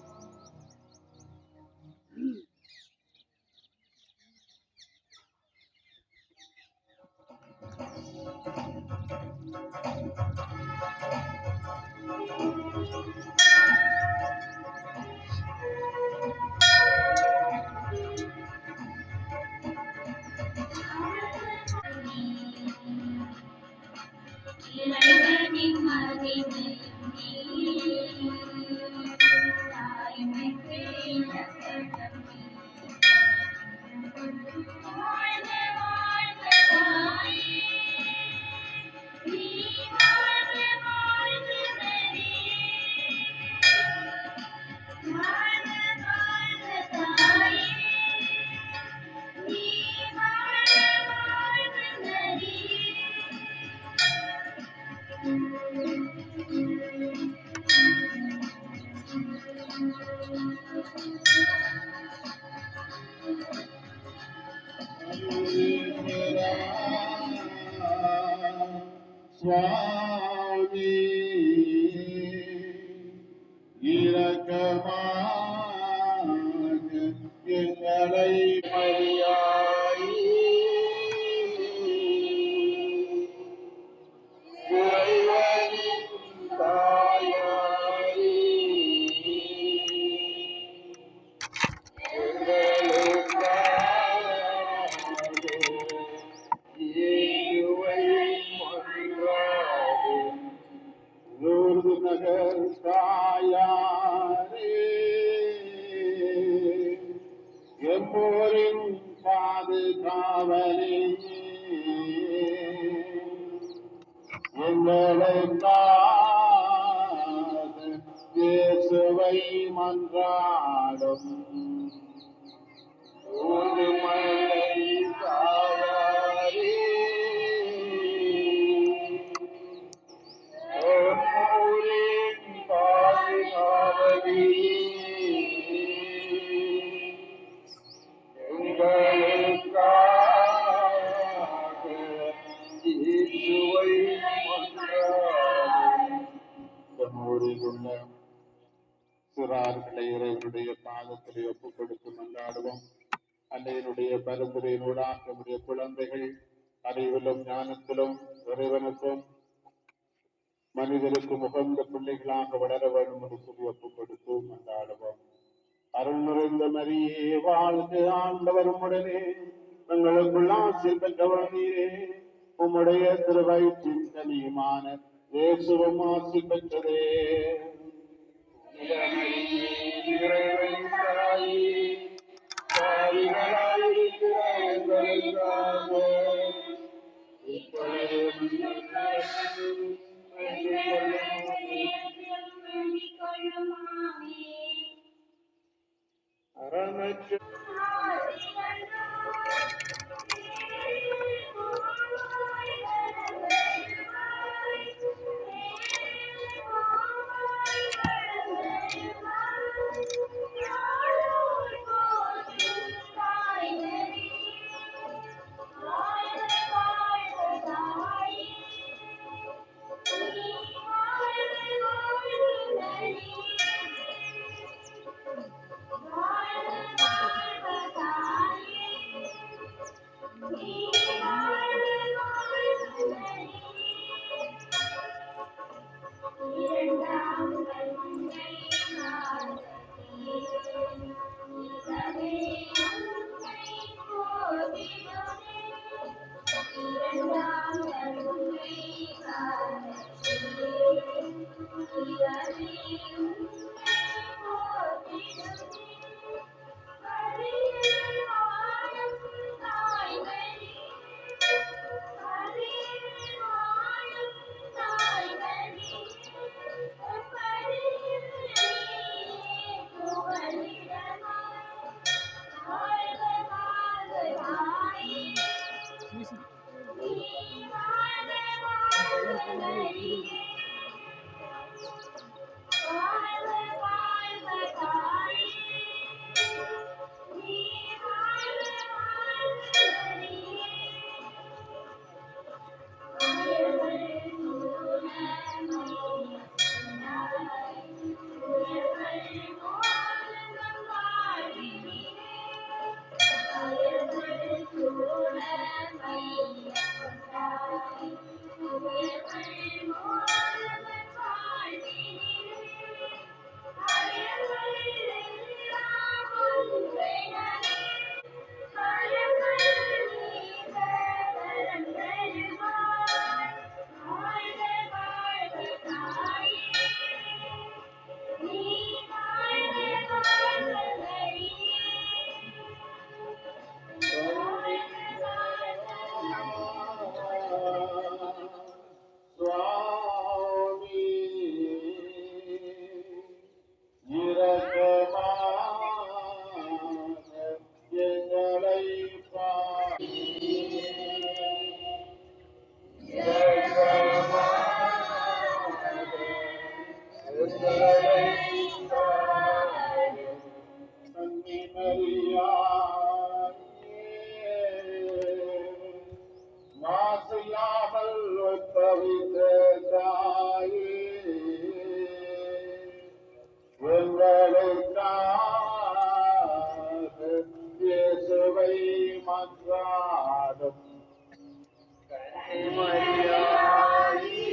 S1: இறைவனின் மகிமையும் நீ, தாய்மைக்கு இலக்கணம் நீ. வாழ்க வாழ்க தாயே, நீ வாழ்க வாழ்க நதியே. வாழ்க வாழ்க தாயே, நீ வாழ்க வாழ்க நதியே.
S3: சுவாமி இரக்கமாக எங்களை மரியாயே இறைவனின் தாயாரே லூர்து நகர் தாயாரே எம்மோரின் பாதுகாவலே எங்களுக்காக இயேசுவை மன்றாடும். ஒரு மலை தாயாரே எம்மோரின் பாதுகாவலே ஊரில் உள்ள சிறார்களை இறைவனுடைய பாதத்திலே ஒப்புக் கொடுத்து மன்றாடுவோம். அன்னையினுடைய பரிந்துரையினூடாக நம்முடைய குழந்தைகள் அறிவிலும் ஞானத்திலும் இறைவனுக்கும் மனிதருக்கு உகந்த பிள்ளைகளாக வளர வேண்டும் என்று சொல்லி ஒப்புக் கொடுத்து மன்றாடுவோம். அருள் நிறைந்த மரியே வாழ்க, ஆண்டவர் உம்முடனே, எங்களுக்குள் ஆசி பெற்றவர் நீரே. உம்முடைய திருவயிற்றின் கனியுமான இயேசுவும் ஆசி பெற்றதே. இறைவன் தாயே, பாவிகளாயிருக்கிற எங்களுக்காக இப்பொழுதும் மாசில்லாமல் ஒத்தவித்த தாயே, எங்களுக்காக இயேசுவை மன்றாடும் மரியாயே.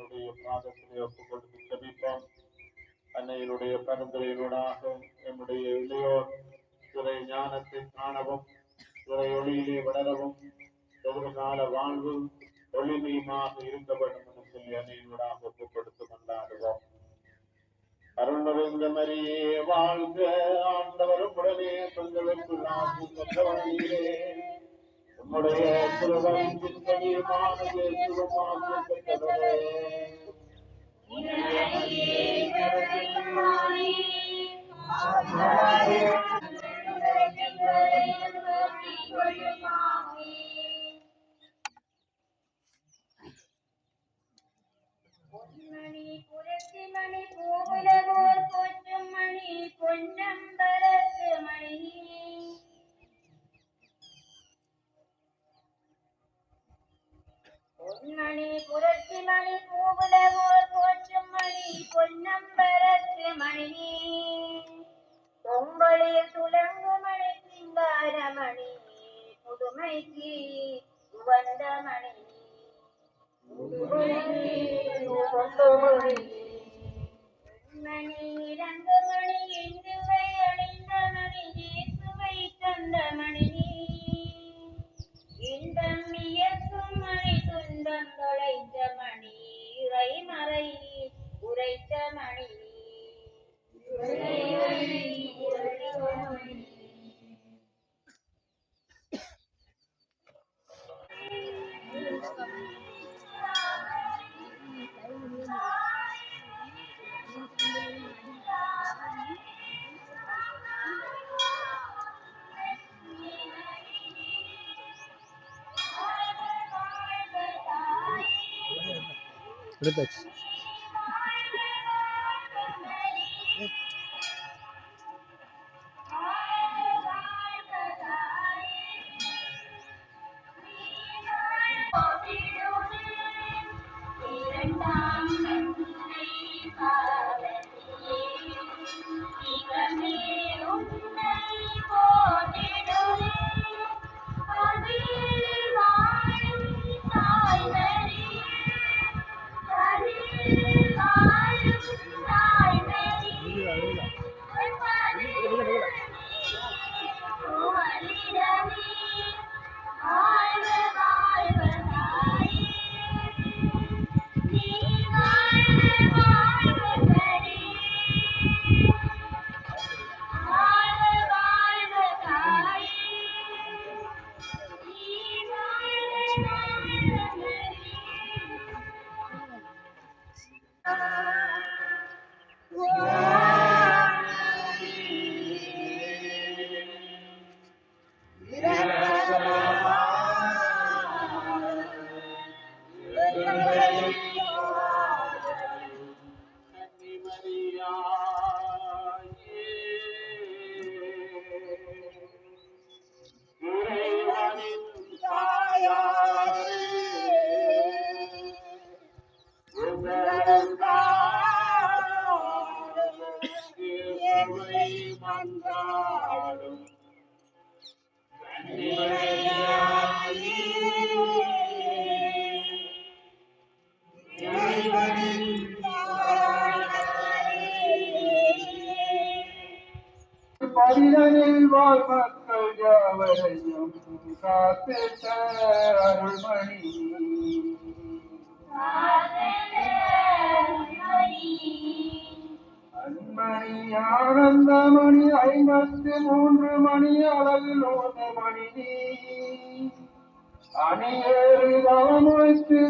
S3: அவருடைய பாதத்திலே ஒப்புக் கொடுத்து ஜெபிப்போம். அன்னையினுடைய பரிந்துரையினூடாக நம்முடைய இளையோர் துறை ஞானத்தை காணவும், துறை ஒளியிலே வளரவும், எதிர்கால வாழ்வு ஒளிமயமாக இருக்க வேண்டும் என்று சொல்லி அன்னையினூடாக ஒப்புக் கொடுத்து கொண்டாடுவோம். அருள் நிறைந்த மரியே வாழ்க, ஆண்டவரும் உடனே பெண்களுக்குள் ஆசி பெற்றவனே, உம்முடைய திருவன் சித்தனியமானது சுகமாக பெற்றவரே.
S1: பொன்மணி புரட்சி மணி பூவுலகோர் போற்றும் மணி பொன்னம்பலத்து மணி பொன்மணி புரட்சி மணி பூவுலகோர் போற்றும் மணி பொன்னம்பலத்து மணி பொங்கலில் துலங்கு மணி சிங்காரமணி புதுமைக்கு உவந்த மணி மணி இறந்த மணி இந்துவை அணிந்த மணி இயேசுவை தந்த மணி இன்பம் இயக்கும் மணி துன்பம் தொலைத்த மணி இறைமறை உரைத்த மணி
S4: எடுத்தாச்சு.
S3: மனிதனில் வாழ் மக்கள் யாவரையும் காத்திட்ட அருள்மணி அன்மணி ஆனந்தமணி 53 மணி அளவில் 1 மணி அணியேறு தவம் வைத்து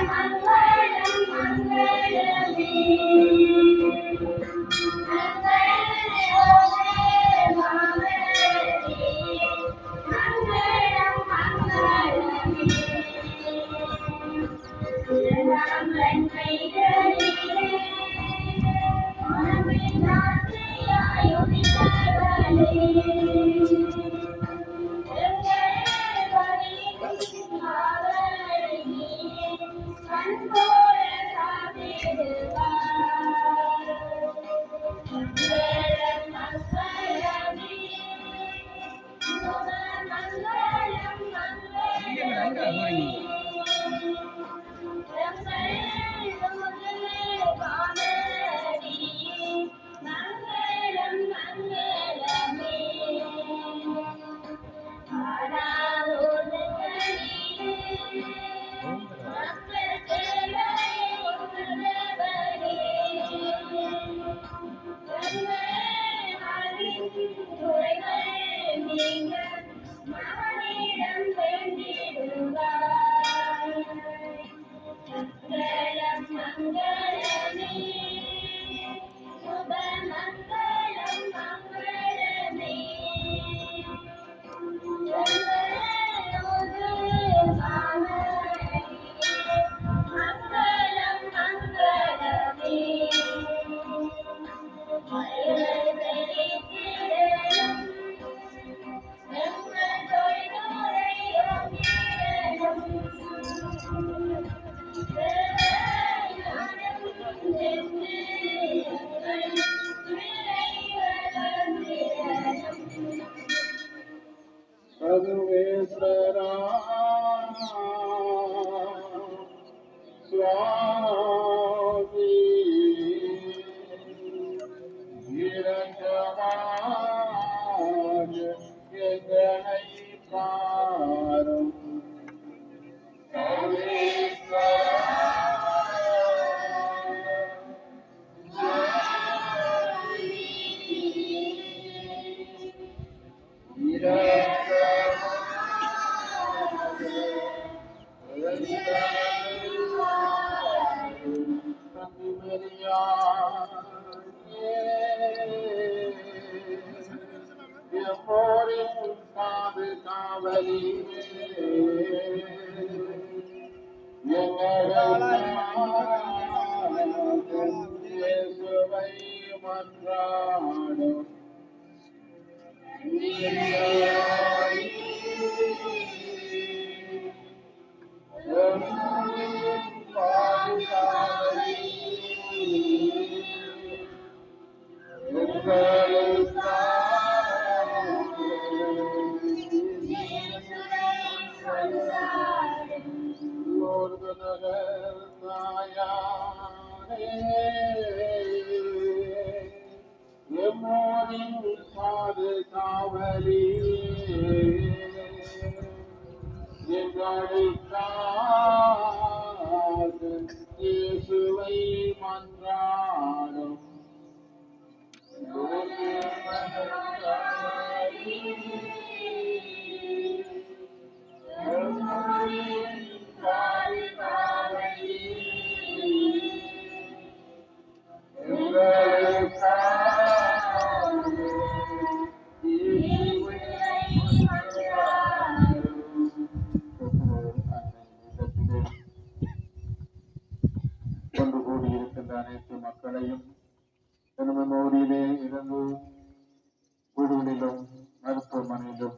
S1: Thank you.
S3: सर्वेश्वरा स्वामी இரக்கமாய் எங்களை பாரும். இயேசுவை மன்றாடும். ஒன்று கூடியிருக்கின்ற அனைத்து மக்களையும் திருமணூரிலே இருந்து வீடுகளிலும் மருத்துவமனையிலும்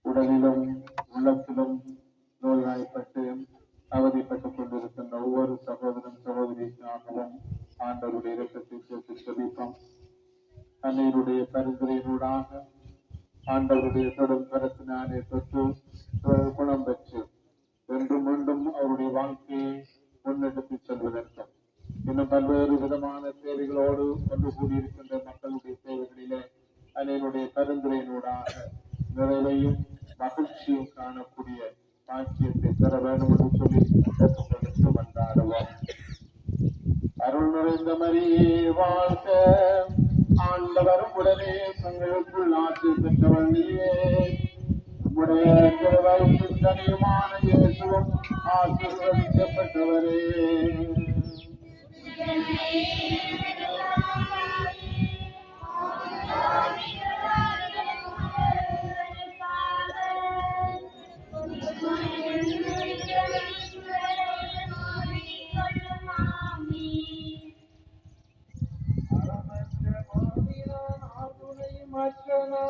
S3: உடலிலும் உள்ளத்திலும் நோய்வாய்ப்பட்டு அவதிப்பட்டுக் கொண்டிருக்கின்ற ஒவ்வொரு சகோதரன் சகோதரிக்காகவும் ஆண்டவருடைய இரக்கத்தை சேர்த்து செபிப்போம். அன்னையருடைய பரிந்துரையினூடாக ஆண்டவருடைய தொடும் கரத்தினாலே தொற்று குணம் பெற்று என்றும் மீண்டும் அவருடைய வாழ்க்கையை முன்னெடுத்துச் செல்வதற்கு இன்னும் பல்வேறு விதமான தேவைகளோடு ஒன்று கூடியிருக்கின்ற மக்களுடைய தேவைகளிலே அன்னையனுடைய பரிந்துரையினூடாக நிறைவையும் மகிழ்ச்சியும் காணக்கூடிய பாக்கியத்தை பெற வேண்டும் என்று சொல்லி கேட்டுக்கொண்டு வந்தாடுவோம். அருள் நிறைந்த மரியே வாழ்க, ஆண்டவரும் உடனே தங்களுக்குள் ஆட்சி பெற்றவள் நீயே. உம்முடைய திருவயிற்றின் கனியுமான இயேசுவும் ஆசீர்வதிக்கப்பட்டவரே.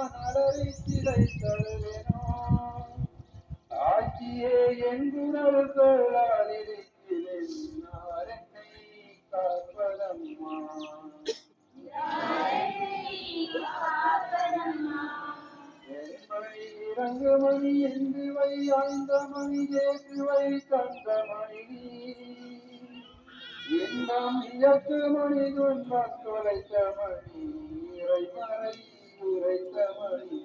S5: நான் அலறித்திரை தருவேனோ ஆட்சியே என் குணவுகளால் இருக்கிறேன் என்னை காப்பதம்மா இறங்குமணி என்று வை ஆய்ந்த மணி ஏற்றுவை கந்த மணி இன்பம் இயக்கு மணி துன்பம் தொலைத்த மணி இறைமறை உரைத்த மணி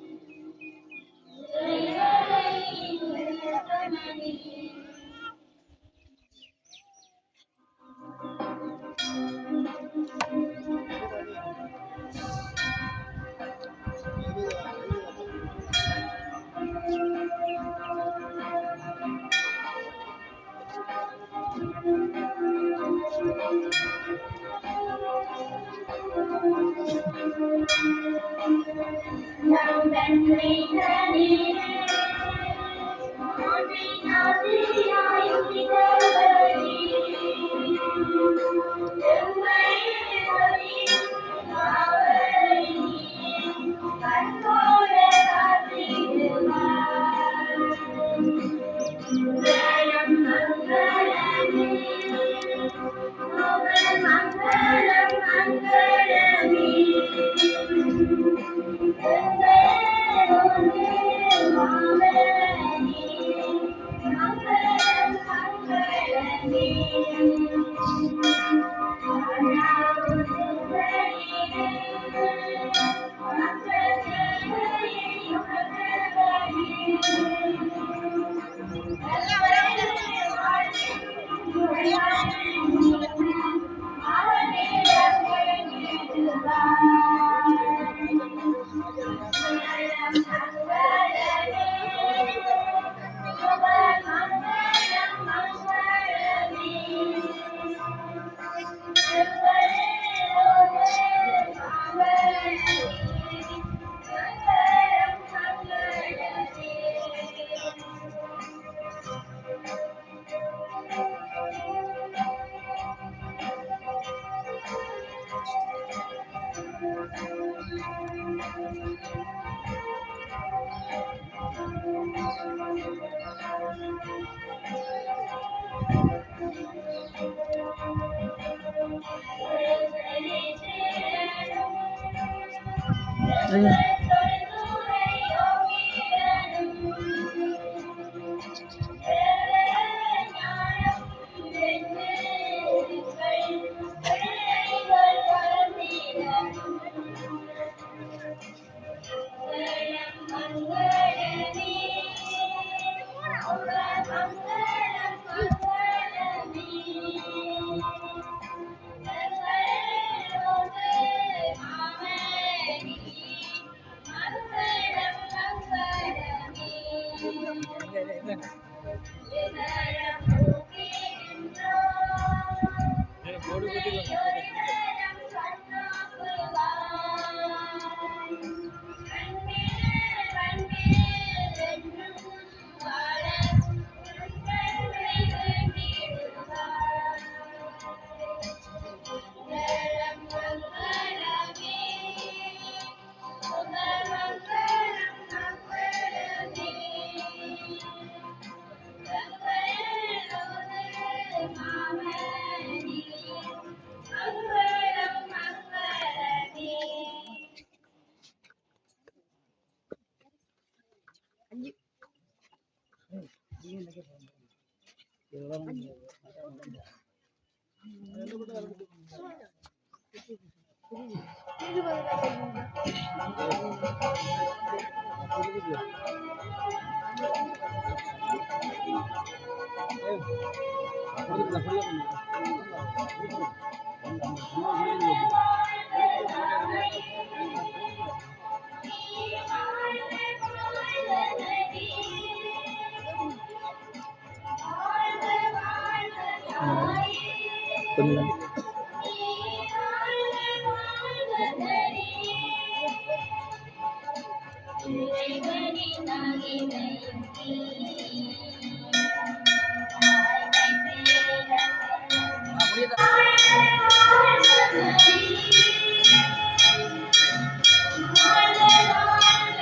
S4: கொஞ்சம்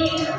S1: Thank you.